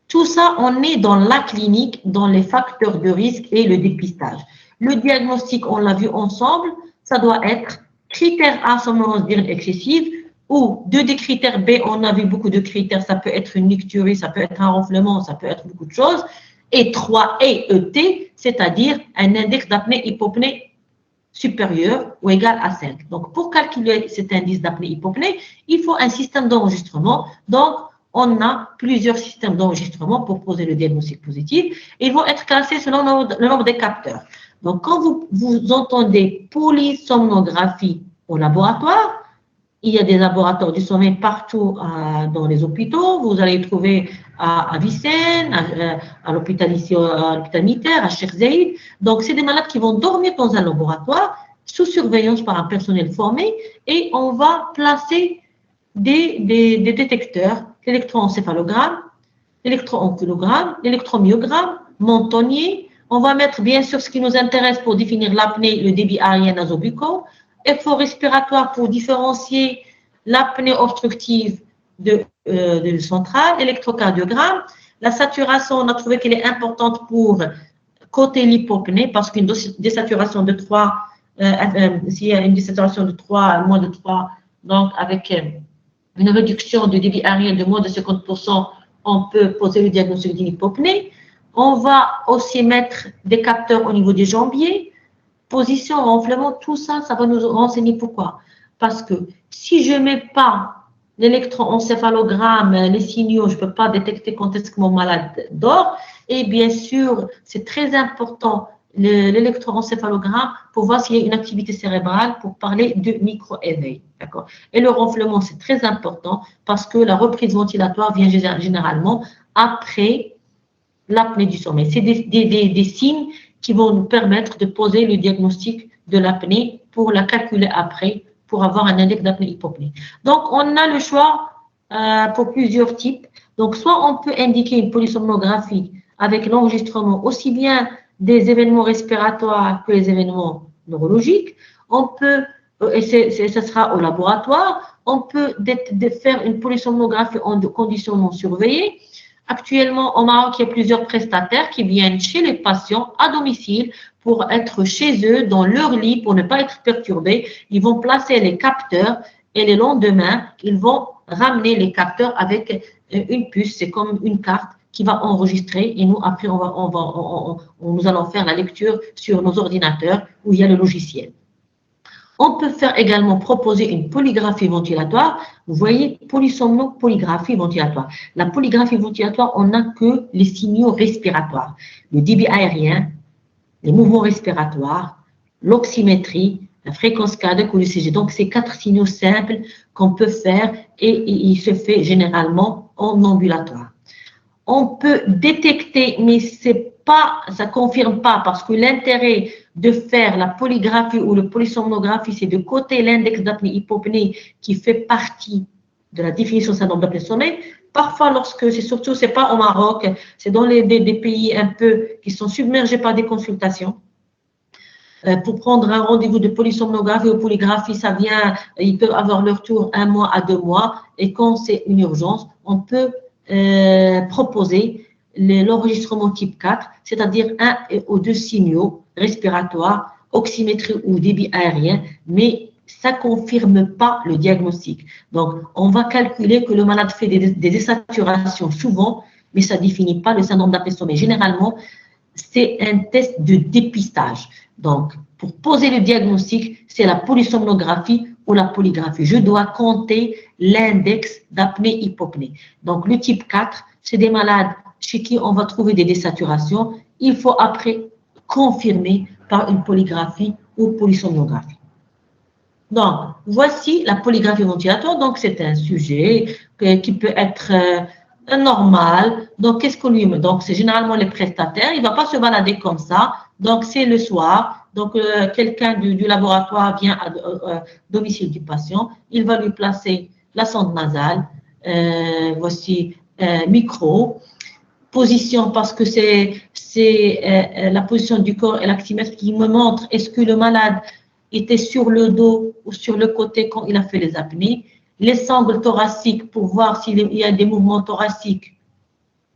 tout ça, on est dans la clinique, dans les facteurs de risque et le dépistage. Le diagnostic, on l'a vu ensemble, ça doit être critère A, somnolence diurne excessive, ou deux des critères B, on a vu beaucoup de critères, ça peut être une nicturie, ça peut être un ronflement, ça peut être beaucoup de choses, et 3 ET, c'est-à-dire un index d'apnée-hypopnée supérieur ou égal à 5. Donc, pour calculer cet indice d'apnée-hypopnée, il faut un système d'enregistrement. Donc, on a plusieurs systèmes d'enregistrement pour poser le diagnostic positif. Ils vont être classés selon le nombre des capteurs. Donc, quand vous entendez polysomnographie au laboratoire, il y a des laboratoires du sommeil partout dans les hôpitaux. Vous allez trouver à Vicenne, à l'hôpital ici, à l'hôpital militaire, à Cheikh Zayed. Donc, c'est des malades qui vont dormir dans un laboratoire sous surveillance par un personnel formé et on va placer des détecteurs, l'électroencéphalogramme, l'électroonculogramme, l'électromyogramme, mentonnier. On va mettre bien sûr ce qui nous intéresse pour définir l'apnée, le débit aérien nasobuccal, effort respiratoire pour différencier l'apnée obstructive de centrale, électrocardiogramme. La saturation, on a trouvé qu'elle est importante pour côté l'hypopnée parce qu'une désaturation de 3, s'il y a une désaturation de 3, moins de 3, donc avec une réduction du débit aérien de moins de 50%, on peut poser le diagnostic d'une hypopnée. On va aussi mettre des capteurs au niveau des jambiers, position, renflement, tout ça, ça va nous renseigner pourquoi. Parce que si je ne mets pas l'électroencéphalogramme, les signaux, je ne peux pas détecter quand est-ce que mon malade dort. Et bien sûr, c'est très important l'électroencéphalogramme pour voir s'il y a une activité cérébrale pour parler de micro-éveil. D'accord. Et le renflement, c'est très important parce que la reprise ventilatoire vient généralement après l'apnée du sommeil. C'est des signes qui vont nous permettre de poser le diagnostic de l'apnée pour la calculer après, pour avoir un index d'apnée-hypopnée. Donc, on a le choix pour plusieurs types. Donc, soit on peut indiquer une polysomnographie avec l'enregistrement aussi bien des événements respiratoires que les événements neurologiques. On peut, et ce sera au laboratoire, on peut faire une polysomnographie en conditions non surveillées. Actuellement, au Maroc, il y a plusieurs prestataires qui viennent chez les patients à domicile pour être chez eux, dans leur lit, pour ne pas être perturbés. Ils vont placer les capteurs et le lendemain, ils vont ramener les capteurs avec une puce, c'est comme une carte qui va enregistrer et nous, après, nous allons faire la lecture sur nos ordinateurs où il y a le logiciel. On peut faire également proposer une polygraphie ventilatoire. Vous voyez, polysomnopolygraphie ventilatoire. La polygraphie ventilatoire, on n'a que les signaux respiratoires. Le débit aérien, les mouvements respiratoires, l'oxymétrie, la fréquence cardiaque ou l'ECG. Donc, c'est 4 signaux simples qu'on peut faire et il se fait généralement en ambulatoire. On peut détecter, mais ça ne confirme pas parce que l'intérêt de faire la polygraphie ou la polysomnographie, c'est de coter l'index d'apnée-hypopnée qui fait partie de la définition syndrome d'apnée-sommeil. Parfois, lorsque c'est pas au Maroc, c'est dans des pays un peu qui sont submergés par des consultations. Pour prendre un rendez-vous de polysomnographie ou polygraphie, ça vient, ils peuvent avoir leur tour 1 mois à 2 mois. Et quand c'est une urgence, on peut proposer l'enregistrement type 4, c'est-à-dire 1 ou 2 signaux respiratoires, oxymétrie ou débit aérien, mais ça ne confirme pas le diagnostic. Donc, on va calculer que le malade fait des désaturations souvent, mais ça ne définit pas le syndrome d'apnée-sommeil. Généralement, c'est un test de dépistage. Donc, pour poser le diagnostic, c'est la polysomnographie ou la polygraphie. Je dois compter l'index d'apnée-hypopnée. Donc, le type 4, c'est des malades chez qui on va trouver des désaturations. Il faut après confirmée par une polygraphie ou polysomnographie. Donc, voici la polygraphie ventilatoire. Donc, c'est un sujet qui peut être normal. Donc, qu'est-ce qu'on lui met? Donc, c'est généralement les prestataires. Il ne va pas se balader comme ça. Donc, c'est le soir. Donc, quelqu'un du laboratoire vient à domicile du patient. Il va lui placer la sonde nasale. Voici micro. Position, parce que c'est la position du corps et l'actimètre qui me montre est-ce que le malade était sur le dos ou sur le côté quand il a fait les apnées. Les sangles thoraciques pour voir s'il y a des mouvements thoraciques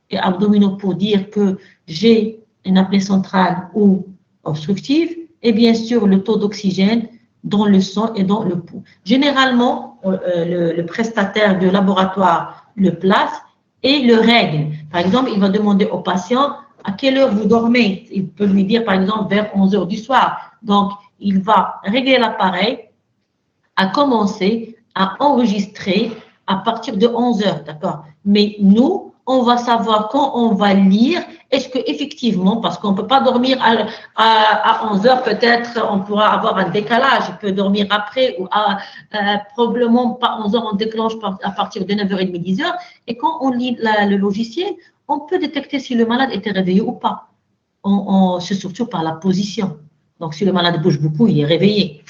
et abdominaux pour dire que j'ai une apnée centrale ou obstructive. Et bien sûr, le taux d'oxygène dans le sang et dans le pouls. Généralement, le prestataire du laboratoire le place et le règle. Par exemple, il va demander au patient à quelle heure vous dormez. Il peut lui dire, par exemple, vers 11 heures du soir. Donc, il va régler l'appareil à commencer à enregistrer à partir de 11 heures, d'accord? Mais nous, on va savoir quand on va lire, est-ce qu'effectivement, parce qu'on ne peut pas dormir à 11 heures, peut-être on pourra avoir un décalage, il peut dormir après, ou probablement pas 11 heures, on déclenche à partir de 9h30, 10 heures, et quand on lit le logiciel, on peut détecter si le malade était réveillé ou pas. C'est surtout par la position. Donc, si le malade bouge beaucoup, il est réveillé.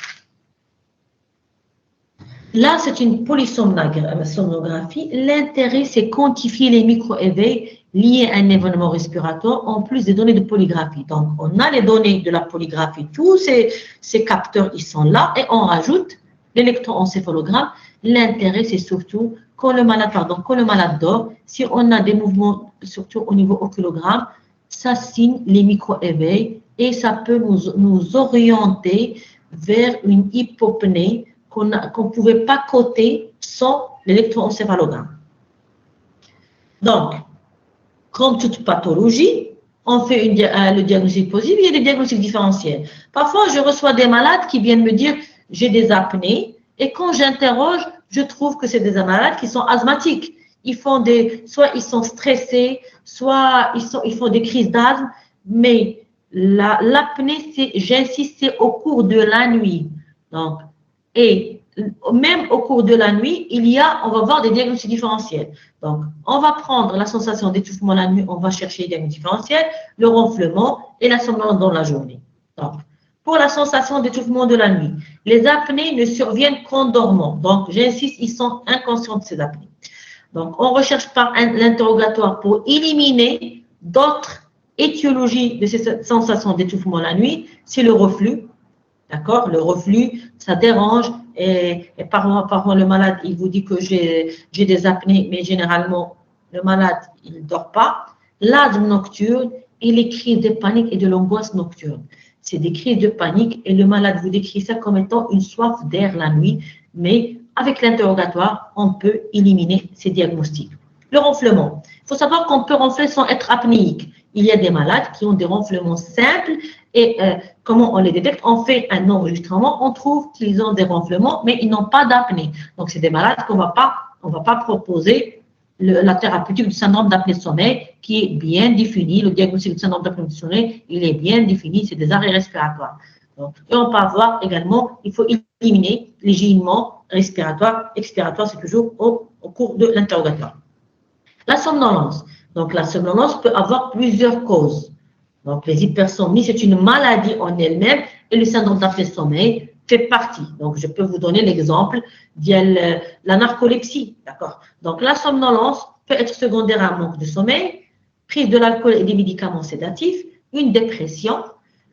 Là, c'est une polysomnographie. L'intérêt, c'est quantifier les micro-éveils liés à un événement respiratoire en plus des données de polygraphie. Donc, on a les données de la polygraphie. Tous ces capteurs, ils sont là et on rajoute l'électroencéphalogramme. L'intérêt, c'est surtout quand le malade dort, si on a des mouvements, surtout au niveau oculogramme, ça signe les micro-éveils et ça peut nous orienter vers une hypopnée qu'on ne pouvait pas coter sans l'électroencéphalogramme. Donc, comme toute pathologie, on fait le diagnostic positif, il y a des diagnostics différentiels. Parfois, je reçois des malades qui viennent me dire « j'ai des apnées » et quand j'interroge, je trouve que c'est des malades qui sont asthmatiques. Soit ils sont stressés, soit ils font des crises d'asthme, mais l'apnée, j'insiste, c'est au cours de la nuit. Donc, et même au cours de la nuit, on va voir des diagnostics différentiels. Donc, on va prendre la sensation d'étouffement la nuit, on va chercher les diagnostics différentiels, le ronflement et la somnolence dans la journée. Donc, pour la sensation d'étouffement de la nuit, les apnées ne surviennent qu'en dormant. Donc, j'insiste, ils sont inconscients de ces apnées. Donc, on recherche par l'interrogatoire pour éliminer d'autres étiologies de ces sensations d'étouffement la nuit, c'est le reflux. D'accord? Le reflux, ça dérange et parfois le malade, il vous dit que j'ai des apnées, mais généralement, le malade, il ne dort pas. L'asthme nocturne et les crises de panique et de l'angoisse nocturne. C'est des crises de panique et le malade vous décrit ça comme étant une soif d'air la nuit, mais avec l'interrogatoire, on peut éliminer ces diagnostics. Le ronflement. Il faut savoir qu'on peut ronfler sans être apnéique. Il y a des malades qui ont des ronflements simples et comment on les détecte? On fait un enregistrement, on trouve qu'ils ont des ronflements, mais ils n'ont pas d'apnée. Donc, c'est des malades qu'on ne va pas proposer la thérapeutique du syndrome d'apnée de sommeil qui est bien défini. Le diagnostic du syndrome d'apnée de sommeil, il est bien défini, c'est des arrêts respiratoires. Donc, et on peut avoir également, il faut éliminer les gînements respiratoires, expiratoires, c'est toujours au cours de l'interrogatoire. La somnolence. Donc, la somnolence peut avoir plusieurs causes. Donc, les hypersomnies, c'est une maladie en elle-même et le syndrome d'apnée de sommeil fait partie. Donc, je peux vous donner l'exemple de la narcolepsie. D'accord? Donc, la somnolence peut être secondaire à un manque de sommeil, prise de l'alcool et des médicaments sédatifs, une dépression,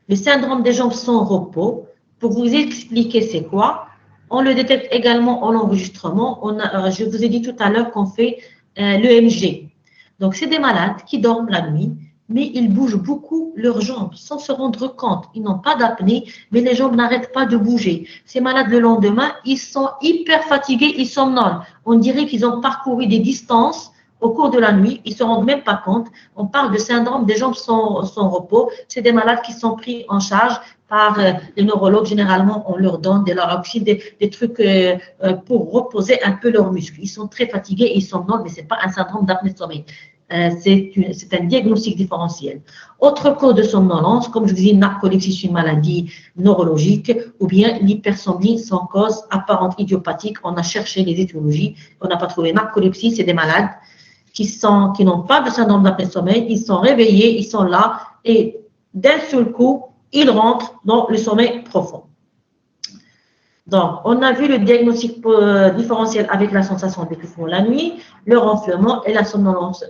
le syndrome des jambes sans repos. Pour vous expliquer c'est quoi, on le détecte également en enregistrement. Je vous ai dit tout à l'heure qu'on fait l'EMG. Donc, c'est des malades qui dorment la nuit, mais ils bougent beaucoup leurs jambes sans se rendre compte. Ils n'ont pas d'apnée, mais les jambes n'arrêtent pas de bouger. Ces malades, le lendemain, ils sont hyper fatigués, ils somnolent. On dirait qu'ils ont parcouru des distances au cours de la nuit, ils ne se rendent même pas compte. On parle de syndrome des jambes sans repos. C'est des malades qui sont pris en charge par les neurologues. Généralement, on leur donne des trucs pour reposer un peu leurs muscles. Ils sont très fatigués et ils somnolent, mais ce n'est pas un syndrome d'apnée de sommeil. C'est un diagnostic différentiel. Autre cause de somnolence, comme je vous dis, narcolepsie, c'est une maladie neurologique, ou bien l'hypersomnie sans cause apparente idiopathique. On a cherché les étiologies, on n'a pas trouvé. Narcolepsie, c'est des malades qui n'ont pas de syndrome d'apnée de sommeil, ils sont réveillés, ils sont là, et d'un seul coup, ils rentrent dans le sommeil profond. Donc, on a vu le diagnostic différentiel avec la sensation d'étouffement la nuit, le renflement et la somnolence.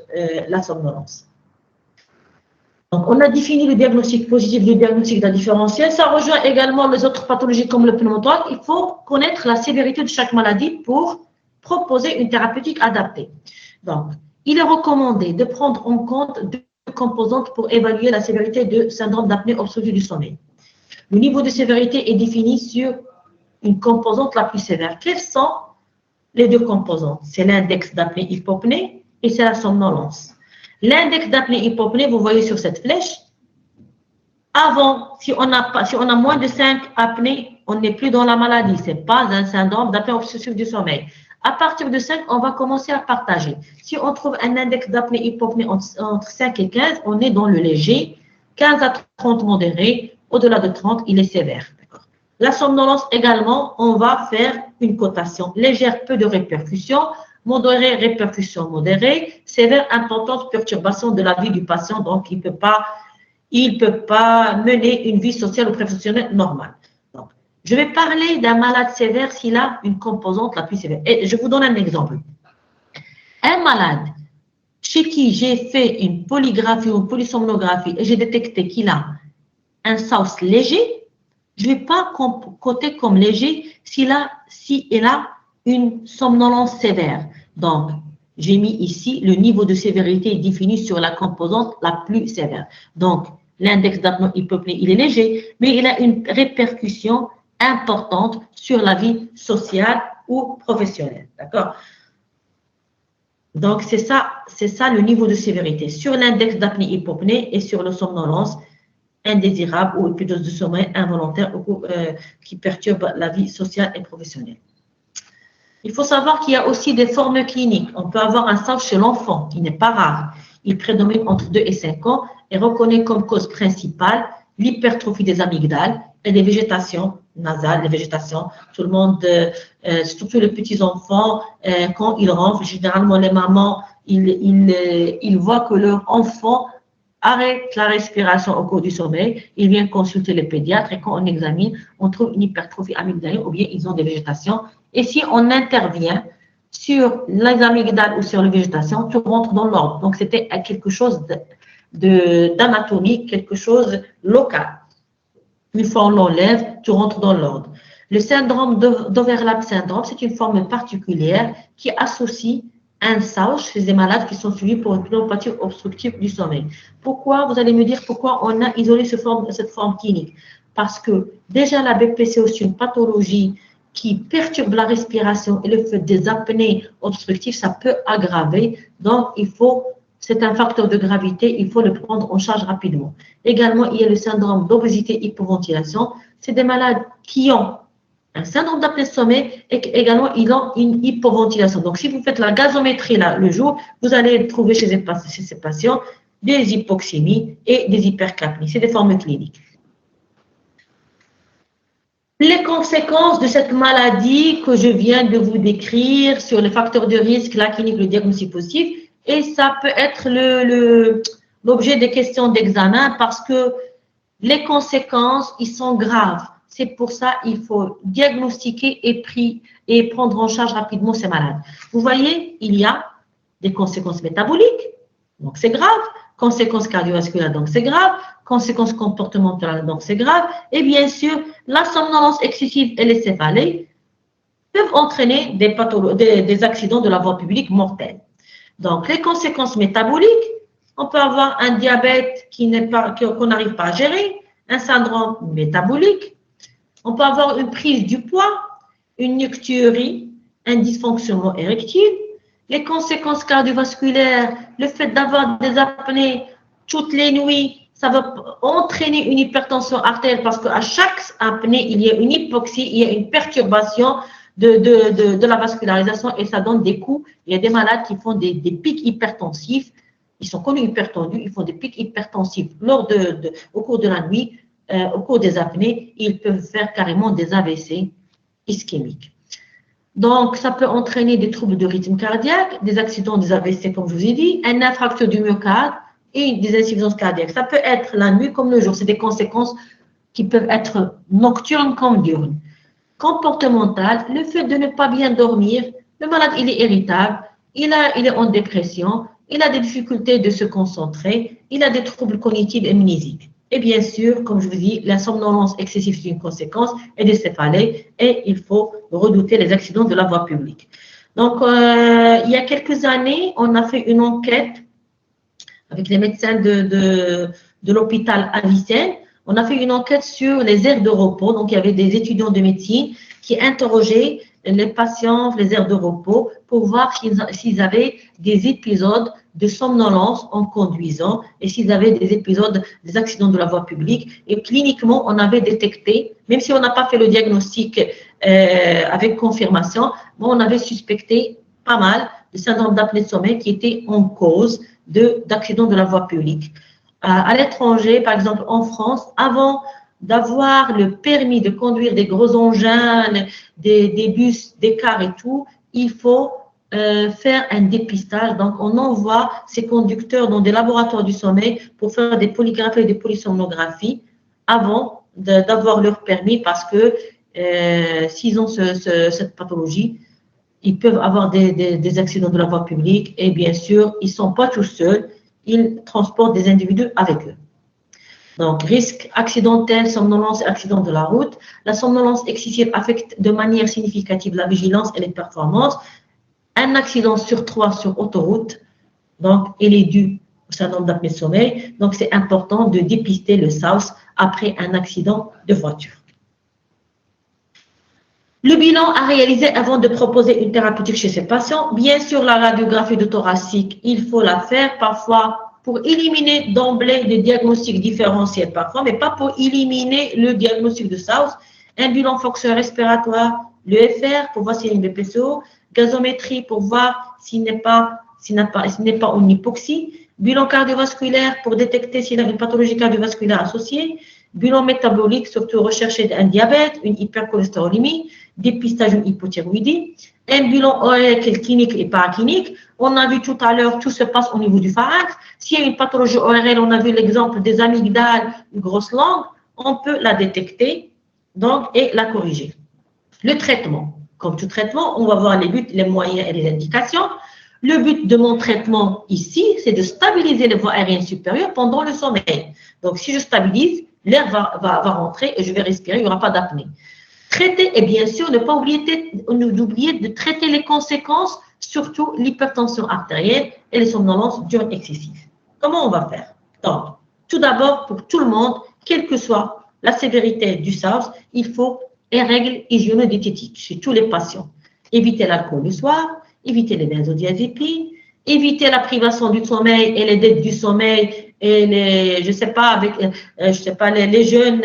Donc, on a défini le diagnostic positif, le diagnostic différentiel. Ça rejoint également les autres pathologies comme le pneumothorax. Il faut connaître la sévérité de chaque maladie pour proposer une thérapeutique adaptée. Donc, il est recommandé de prendre en compte deux composantes pour évaluer la sévérité de syndrome d'apnée obstructive du sommeil. Le niveau de sévérité est défini sur une composante la plus sévère. Quelles sont les deux composantes? C'est l'index d'apnée-hypopnée et c'est la somnolence. L'index d'apnée-hypopnée, vous voyez sur cette flèche, avant, si on a moins de 5 apnées, on n'est plus dans la maladie. Ce n'est pas un syndrome d'apnée obstructive du sommeil. À partir de 5, on va commencer à partager. Si on trouve un index d'apnée-hypopnée entre 5 et 15, on est dans le léger. 15 à 30 modéré. Au-delà de 30, il est sévère. La somnolence également, on va faire une cotation légère, peu de répercussions, modérée, répercussion modérée, sévère, importante perturbation de la vie du patient, donc il ne peut pas mener une vie sociale ou professionnelle normale. Donc, je vais parler d'un malade sévère s'il a une composante la plus sévère. Et je vous donne un exemple. Un malade chez qui j'ai fait une polygraphie ou une polysomnographie et j'ai détecté qu'il a un SAOS léger, je ne vais pas coter comme léger s'il a une somnolence sévère. Donc, j'ai mis ici le niveau de sévérité défini sur la composante la plus sévère. Donc, l'index d'apnée-hypopnée, il est léger, mais il a une répercussion importante sur la vie sociale ou professionnelle. D'accord? Donc, c'est ça le niveau de sévérité. Sur l'index d'apnée-hypopnée et sur la somnolence, indésirable ou épisode de sommeil involontaire qui perturbe la vie sociale et professionnelle. Il faut savoir qu'il y a aussi des formes cliniques. On peut avoir un SAOS chez l'enfant, qui n'est pas rare. Il prédomine entre 2 et 5 ans et reconnaît comme cause principale l'hypertrophie des amygdales et des végétations nasales, des végétations. Tout le monde, surtout les petits-enfants, quand ils rentrent, généralement les mamans, ils voient que leur enfant arrête la respiration au cours du sommeil, il vient consulter le pédiatre et quand on examine, on trouve une hypertrophie amygdalienne ou bien ils ont des végétations. Et si on intervient sur les amygdales ou sur les végétations, tout rentre dans l'ordre. Donc, c'était quelque chose d'anatomique, quelque chose local. Une fois on l'enlève, tout rentre dans l'ordre. Le syndrome d'overlap syndrome, c'est une forme particulière qui associe un SAOS chez des malades qui sont suivis pour une pneumopathie obstructive du sommeil. Pourquoi? Vous allez me dire pourquoi on a isolé cette forme clinique. Parce que déjà la BPCO, c'est une pathologie qui perturbe la respiration et le fait des apnées obstructives, ça peut aggraver. Donc, c'est un facteur de gravité, il faut le prendre en charge rapidement. Également, il y a le syndrome d'obésité-hypoventilation. C'est des malades qui ont un syndrome d'apnée de sommeil et également ils ont une hypoventilation. Donc, si vous faites la gazométrie là, le jour, vous allez trouver chez ces patients des hypoxémies et des hypercapnies. C'est des formes cliniques. Les conséquences de cette maladie que je viens de vous décrire sur les facteurs de risque, la clinique, le diagnostic positif, et ça peut être l'objet des questions d'examen parce que les conséquences, ils sont graves. C'est pour ça qu'il faut diagnostiquer et prendre en charge rapidement ces malades. Vous voyez, il y a des conséquences métaboliques, donc c'est grave. Conséquences cardiovasculaires, donc c'est grave. Conséquences comportementales, donc c'est grave. Et bien sûr, la somnolence excessive et les céphalées peuvent entraîner des accidents de la voie publique mortels. Donc, les conséquences métaboliques, on peut avoir un diabète qu'on n'arrive pas à gérer, un syndrome métabolique, on peut avoir une prise du poids, une nocturie, un dysfonctionnement érectile, les conséquences cardiovasculaires, le fait d'avoir des apnées toutes les nuits, ça va entraîner une hypertension artérielle parce qu'à chaque apnée, il y a une hypoxie, il y a une perturbation de la vascularisation et ça donne des coups. Il y a des malades qui font des pics hypertensifs ils sont connus hypertendus, ils font des pics hypertensifs au cours de la nuit, au cours des apnées, ils peuvent faire carrément des AVC ischémiques. Donc, ça peut entraîner des troubles de rythme cardiaque, des accidents, des AVC, comme je vous ai dit, une infarctus du myocarde et des insuffisances cardiaques. Ça peut être la nuit comme le jour. C'est des conséquences qui peuvent être nocturnes comme diurnes. Comportemental, le fait de ne pas bien dormir, le malade, il est irritable, il est en dépression, il a des difficultés de se concentrer, il a des troubles cognitifs et mnésiques. Et bien sûr, comme je vous dis, la somnolence excessive est une conséquence et des céphalées, et il faut redouter les accidents de la voie publique. Donc, il y a quelques années, on a fait une enquête avec les médecins de l'hôpital Avicenne. On a fait une enquête sur les aires de repos. Donc, il y avait des étudiants de médecine qui interrogeaient les patients, les aires de repos, pour voir s'ils avaient des épisodes de somnolence en conduisant et s'ils avaient des épisodes, des accidents de la voie publique. Et cliniquement, on avait détecté, même si on n'a pas fait le diagnostic avec confirmation, bon, on avait suspecté pas mal de syndrome d'apnée de sommeil qui était en cause d'accidents de la voie publique. À l'étranger, par exemple en France, avant d'avoir le permis de conduire des gros engins, des bus, des cars et tout, il faut faire un dépistage. Donc, on envoie ces conducteurs dans des laboratoires du sommeil pour faire des polygraphies et des polysomnographies avant d'avoir leur permis parce que s'ils ont cette pathologie, ils peuvent avoir des accidents de la voie publique et bien sûr, ils ne sont pas tout seuls, ils transportent des individus avec eux. Donc, risque accidentel, somnolence et accident de la route. La somnolence excessive affecte de manière significative la vigilance et les performances. Un accident sur 3 sur autoroute, donc, il est dû au syndrome d'apnée de sommeil. Donc, c'est important de dépister le SAOS après un accident de voiture. Le bilan à réaliser avant de proposer une thérapeutique chez ces patients. Bien sûr, la radiographie de thoracique, il faut la faire parfois pour éliminer d'emblée des diagnostics différentiels parfois, mais pas pour éliminer le diagnostic de SAOS. Un bilan fonctionnel respiratoire, le FR pour voir s'il y a une BPCO, gazométrie pour voir s'il n'est pas en hypoxie, bilan cardiovasculaire pour détecter s'il y a une pathologie cardiovasculaire associée, bilan métabolique, surtout rechercher un diabète, une hypercholestérolémie, dépistage d'une hypothyroïdie, un bilan ORL clinique et paraclinique. On a vu tout à l'heure, tout se passe au niveau du pharynx. S'il y a une pathologie ORL, on a vu l'exemple des amygdales, une grosse langue, on peut la détecter donc, et la corriger. Le traitement. Comme tout traitement, on va voir les buts, les moyens et les indications. Le but de mon traitement ici, c'est de stabiliser les voies aériennes supérieures pendant le sommeil. Donc, si je stabilise, l'air va rentrer et je vais respirer, il n'y aura pas d'apnée. Traiter et bien sûr ne pas oublier de traiter les conséquences, surtout l'hypertension artérielle et les somnolences diurnes excessives. Comment on va faire? Donc, tout d'abord, pour tout le monde, quelle que soit la sévérité du SAOS, il faut une règle hygiéno-diététique chez tous les patients. Éviter l'alcool le soir, éviter les benzodiazépines, éviter la privation du sommeil et les dettes du sommeil et les, je sais pas, les jeunes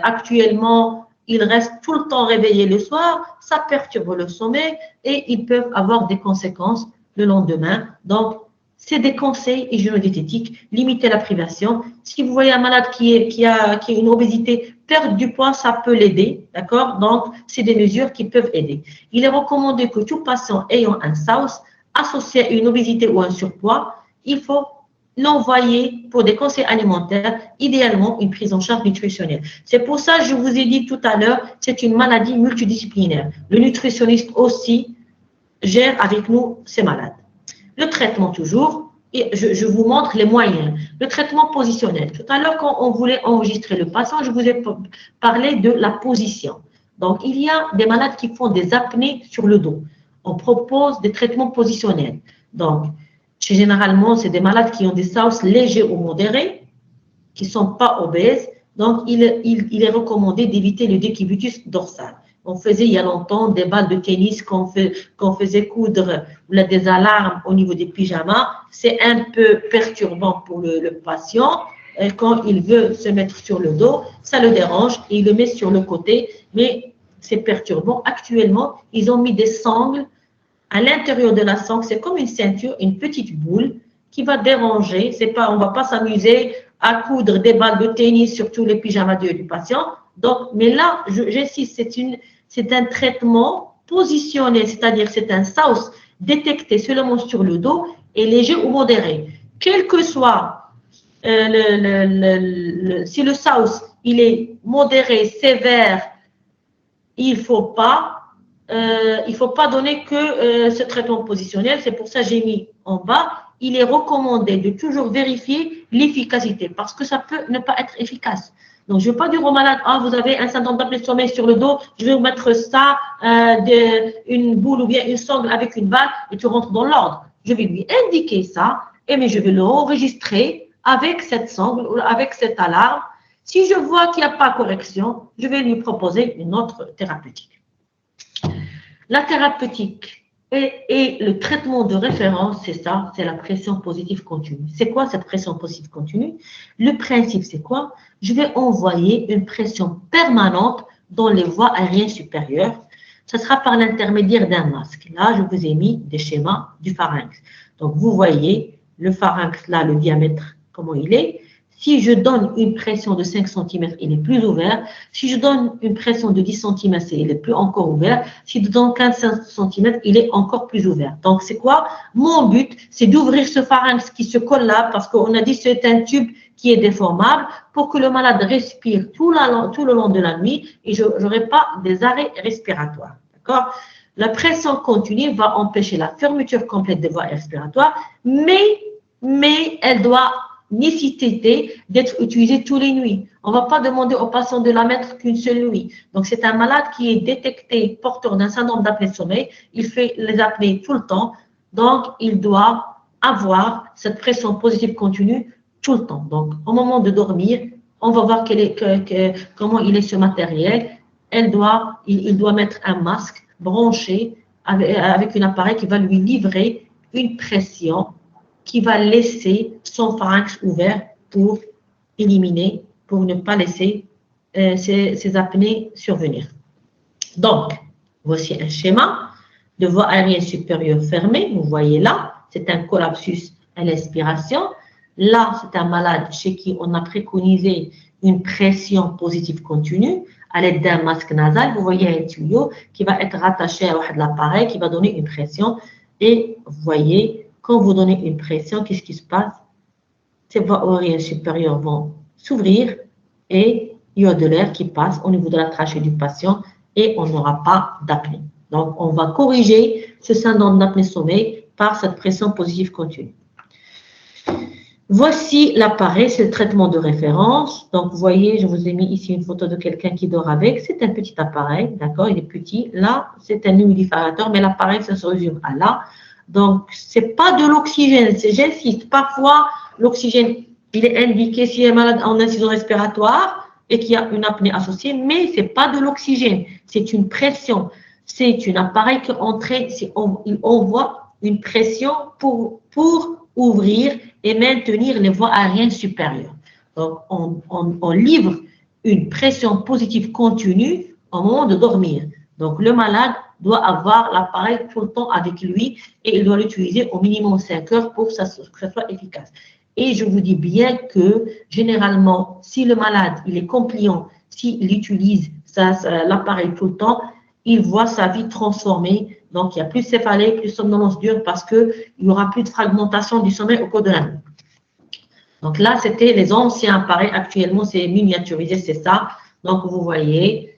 actuellement, ils restent tout le temps réveillés le soir, ça perturbe le sommeil et ils peuvent avoir des conséquences le lendemain. Donc, c'est des conseils hygiéno-diététiques, limiter la privation. Si vous voyez un malade qui a une obésité, perdre du poids, ça peut l'aider, d'accord? Donc, c'est des mesures qui peuvent aider. Il est recommandé que tout patient ayant un SAOS associé à une obésité ou un surpoids, il faut l'envoyer pour des conseils alimentaires, idéalement une prise en charge nutritionnelle. C'est pour ça que je vous ai dit tout à l'heure, c'est une maladie multidisciplinaire. Le nutritionniste aussi gère avec nous ces malades. Le traitement toujours, et je vous montre les moyens. Le traitement positionnel. Tout à l'heure, quand on voulait enregistrer le patient, je vous ai parlé de la position. Donc, il y a des malades qui font des apnées sur le dos. On propose des traitements positionnels. Donc, généralement, c'est des malades qui ont des SAOS légers ou modérés, qui ne sont pas obèses. Donc, il est recommandé d'éviter le décubitus dorsal. On faisait il y a longtemps des balles de tennis qu'on faisait coudre des alarmes au niveau des pyjamas. C'est un peu perturbant pour le patient. Quand il veut se mettre sur le dos, ça le dérange et il le met sur le côté, mais c'est perturbant. Actuellement, ils ont mis des sangles à l'intérieur de la sangle. C'est comme une ceinture, une petite boule qui va déranger. C'est pas, on ne va pas s'amuser à coudre des balles de tennis sur tous les pyjamas du patient. Donc, mais là, j'insiste, c'est un traitement positionné, c'est-à-dire c'est un sauce détecté seulement sur le dos et léger ou modéré. Quel que soit si le sauce il est modéré, sévère, il ne faut pas donner que ce traitement positionnel. C'est pour ça que j'ai mis en bas. Il est recommandé de toujours vérifier l'efficacité parce que ça peut ne pas être efficace. Donc, je ne vais pas dire au malade, ah, vous avez un syndrome d'apnée de sommeil sur le dos, je vais vous mettre ça, une boule ou bien une sangle avec une balle et tu rentres dans l'ordre. Je vais lui indiquer ça, mais je vais le enregistrer avec cette sangle ou avec cette alarme. Si je vois qu'il n'y a pas correction, je vais lui proposer une autre thérapeutique. La thérapeutique et le traitement de référence, c'est ça, c'est la pression positive continue. C'est quoi cette pression positive continue? Le principe, c'est quoi? Je vais envoyer une pression permanente dans les voies aériennes supérieures. Ce sera par l'intermédiaire d'un masque. Là, je vous ai mis des schémas du pharynx. Donc, vous voyez le pharynx, là, le diamètre, comment il est. Si je donne une pression de 5 cm, il est plus ouvert. Si je donne une pression de 10 cm, il est plus encore ouvert. Si je donne 15 cm, il est encore plus ouvert. Donc, c'est quoi? Mon but, c'est d'ouvrir ce pharynx qui se colle là, parce qu'on a dit que c'est un tube qui est déformable, pour que le malade respire tout le long de la nuit et je n'aurai pas des arrêts respiratoires. D'accord? La pression continue va empêcher la fermeture complète des voies respiratoires, mais elle doit nécessité d'être utilisée tous les nuits. On ne va pas demander aux patients de la mettre qu'une seule nuit. Donc, c'est un malade qui est détecté porteur d'un syndrome d'apnée de sommeil. Il fait les apnées tout le temps. Donc, il doit avoir cette pression positive continue tout le temps. Donc, au moment de dormir, on va voir comment il est ce matériel. Il doit mettre un masque branché avec un appareil qui va lui livrer une pression qui va laisser son pharynx ouvert pour éliminer, pour ne pas laisser ces apnées survenir. Donc, voici un schéma de voie aérienne supérieure fermée. Vous voyez là, c'est un collapsus à l'inspiration. Là, c'est un malade chez qui on a préconisé une pression positive continue à l'aide d'un masque nasal. Vous voyez un tuyau qui va être rattaché à l'appareil, qui va donner une pression. Et vous voyez, quand vous donnez une pression, qu'est-ce qui se passe? Ces voies aériennes supérieures vont s'ouvrir et il y a de l'air qui passe au niveau de la trachée du patient et on n'aura pas d'apnée. Donc, on va corriger ce syndrome d'apnée-sommeil par cette pression positive continue. Voici l'appareil, c'est le traitement de référence. Donc, vous voyez, je vous ai mis ici une photo de quelqu'un qui dort avec. C'est un petit appareil, d'accord? Il est petit. Là, c'est un humidificateur, mais l'appareil, ça se résume à là. Donc, ce n'est pas de l'oxygène. J'insiste, parfois, l'oxygène, il est indiqué s'il est malade en insuffisance respiratoire et qu'il y a une apnée associée, mais ce n'est pas de l'oxygène. C'est une pression. C'est un appareil qui entraîne, il envoie une pression pour ouvrir et maintenir les voies aériennes supérieures. Donc, on livre une pression positive continue au moment de dormir. Donc, le malade doit avoir l'appareil tout le temps avec lui et il doit l'utiliser au minimum 5 heures pour que ça soit efficace. Et je vous dis bien que, généralement, si le malade, il est compliant, s'il utilise l'appareil tout le temps, il voit sa vie transformée. Donc, il n'y a plus de céphalée, plus de somnolence dure parce qu'il n'y aura plus de fragmentation du sommeil au cours de la nuit. Donc là, c'était les anciens appareils. Actuellement, c'est miniaturisé, c'est ça. Donc, vous voyez,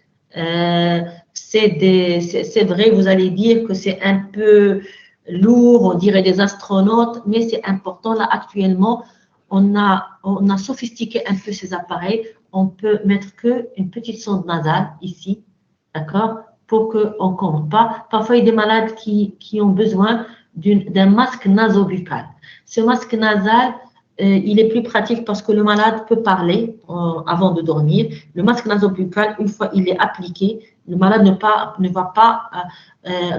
c'est vrai, vous allez dire que c'est un peu lourd, on dirait des astronautes, mais c'est important. Là, actuellement, on a sophistiqué un peu ces appareils. On peut mettre qu'une petite sonde nasale ici, d'accord, pour qu'on ne compte pas. Parfois, il y a des malades qui ont besoin d'un masque nasobuccal. Ce masque nasal, il est plus pratique parce que le malade peut parler avant de dormir. Le masque nasobuccal, une fois il est appliqué, le malade ne va pas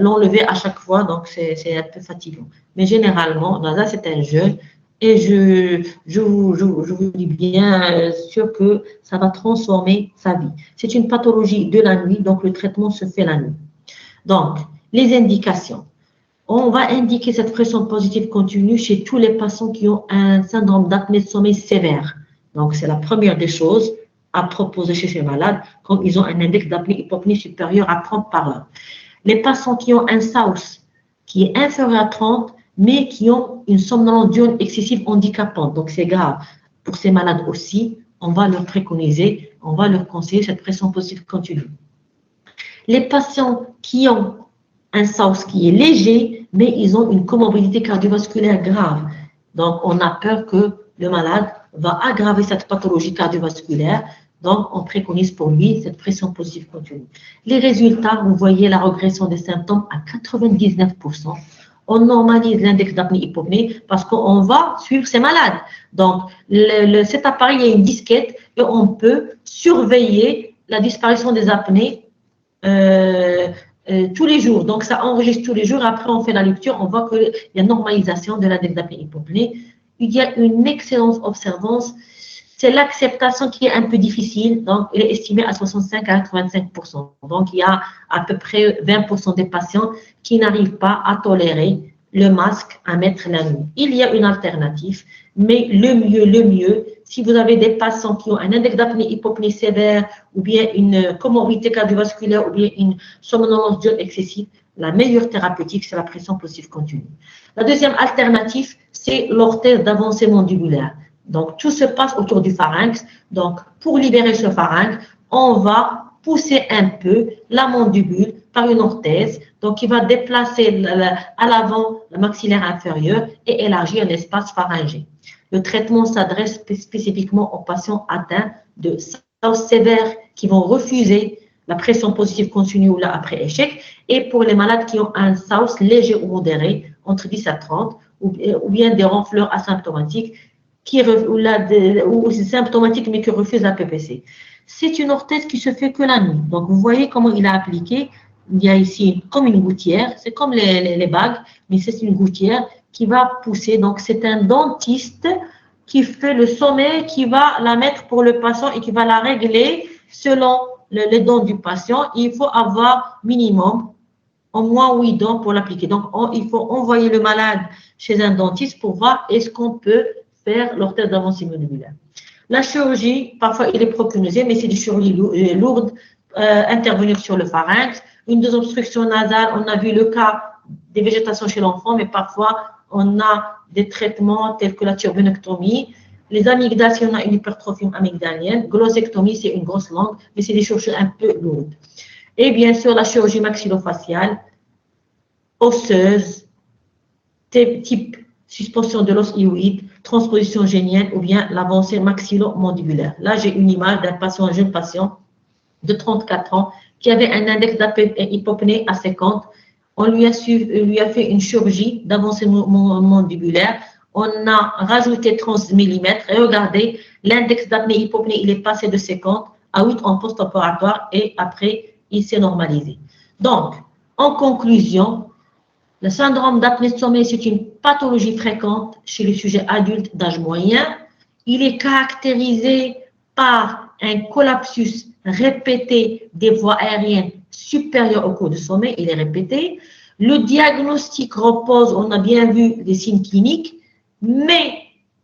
l'enlever à chaque fois, donc c'est un peu fatigant. Mais généralement, nasal, c'est un jeu. Et je vous dis bien sûr que ça va transformer sa vie. C'est une pathologie de la nuit, donc le traitement se fait la nuit. Donc, les indications. On va indiquer cette pression positive continue chez tous les patients qui ont un syndrome d'apnée de sommeil sévère. Donc, c'est la première des choses à proposer chez ces malades quand ils ont un index d'apnée-hypopnée supérieur à 30 par heure. Les patients qui ont un SAOS qui est inférieur à 30, mais qui ont une somnolence diurne excessive handicapante. Donc, c'est grave. Pour ces malades aussi, on va leur préconiser, on va leur conseiller cette pression positive continue. Les patients qui ont un SAOS qui est léger, mais ils ont une comorbidité cardiovasculaire grave. Donc, on a peur que le malade va aggraver cette pathologie cardiovasculaire. Donc, on préconise pour lui cette pression positive continue. Les résultats, vous voyez la régression des symptômes à 99%. On normalise l'index d'apnée-hypopnée parce qu'on va suivre ces malades. Donc, cet appareil, il y a une disquette et on peut surveiller la disparition des apnées tous les jours. Donc, ça enregistre tous les jours. Après, on fait la lecture. On voit qu'il y a normalisation de l'index d'apnée-hypopnée. Il y a une excellente observance. C'est l'acceptation qui est un peu difficile. Donc, elle est estimée à 65 à 85%. Donc, il y a à peu près 20% des patients qui n'arrivent pas à tolérer le masque à mettre la nuit. Il y a une alternative, mais le mieux, si vous avez des patients qui ont un index d'apnée-hypopnée sévère ou bien une comorbidité cardiovasculaire ou bien une somnolence diurne excessive, la meilleure thérapeutique, c'est la pression positive continue. La deuxième alternative, c'est l'orthèse d'avancée mandibulaire. Donc, tout se passe autour du pharynx. Donc, pour libérer ce pharynx, on va pousser un peu la mandibule par une orthèse, donc qui va déplacer à l'avant le maxillaire inférieur et élargir l'espace pharyngé. Le traitement s'adresse spécifiquement aux patients atteints de SAOS sévère qui vont refuser la pression positive continue ou là après échec, et pour les malades qui ont un SAOS léger ou modéré, entre 10 à 30, ou bien des ronfleurs asymptomatiques, ou symptomatiques mais qui refusent la PPC. C'est une orthèse qui se fait que la nuit. Donc, vous voyez comment il a appliqué. Il y a ici comme une gouttière, c'est comme les bagues, mais c'est une gouttière qui va pousser. Donc, c'est un dentiste qui fait le sommet, qui va la mettre pour le patient et qui va la régler selon les dents du patient. Il faut avoir minimum au moins 8 dents pour l'appliquer. Donc, il faut envoyer le malade chez un dentiste pour voir est-ce qu'on peut faire l'orthèse d'avancée mandibulaire. La chirurgie, parfois, il est préconisé, mais c'est des chirurgies lourdes, intervenir sur le pharynx. Une désobstruction nasale, on a vu le cas des végétations chez l'enfant, mais parfois, on a des traitements tels que la turbinectomie. Les amygdales, si on a une hypertrophie amygdalienne. Glossectomie, c'est une grosse langue, mais c'est des chirurgies un peu lourdes. Et bien sûr, la chirurgie maxillofaciale, osseuse, type suspension de l'os hyoïde, transposition génienne ou bien l'avancée maxillo-mandibulaire. Là, j'ai une image d'un patient, un jeune patient de 34 ans qui avait un index d'hypopnée à 50. On lui a fait une chirurgie d'avancée mandibulaire. On a rajouté 30 mm et regardez, l'index d'apnée-hypopnée, il est passé de 50 à 8 en post-opératoire et après, il s'est normalisé. Donc, en conclusion, le syndrome d'apnée de sommeil, c'est une pathologie fréquente chez les sujets adultes d'âge moyen. Il est caractérisé par un collapsus répété des voies aériennes supérieures au cours du sommeil, il est répété. Le diagnostic repose, on a bien vu les signes cliniques, mais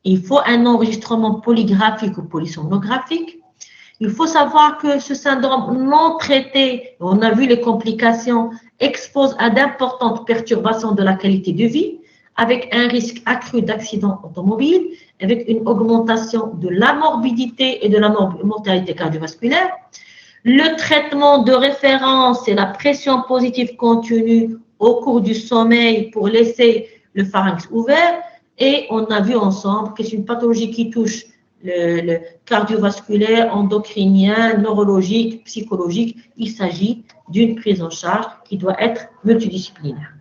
il faut un enregistrement polygraphique ou polysomnographique. Il faut savoir que ce syndrome non traité, on a vu les complications, expose à d'importantes perturbations de la qualité de vie, avec un risque accru d'accident automobile, avec une augmentation de la morbidité et de la mortalité cardiovasculaire. Le traitement de référence, c'est la pression positive continue au cours du sommeil pour laisser le pharynx ouvert. Et on a vu ensemble que c'est une pathologie qui touche le cardiovasculaire, endocrinien, neurologique, psychologique. Il s'agit d'une prise en charge qui doit être multidisciplinaire.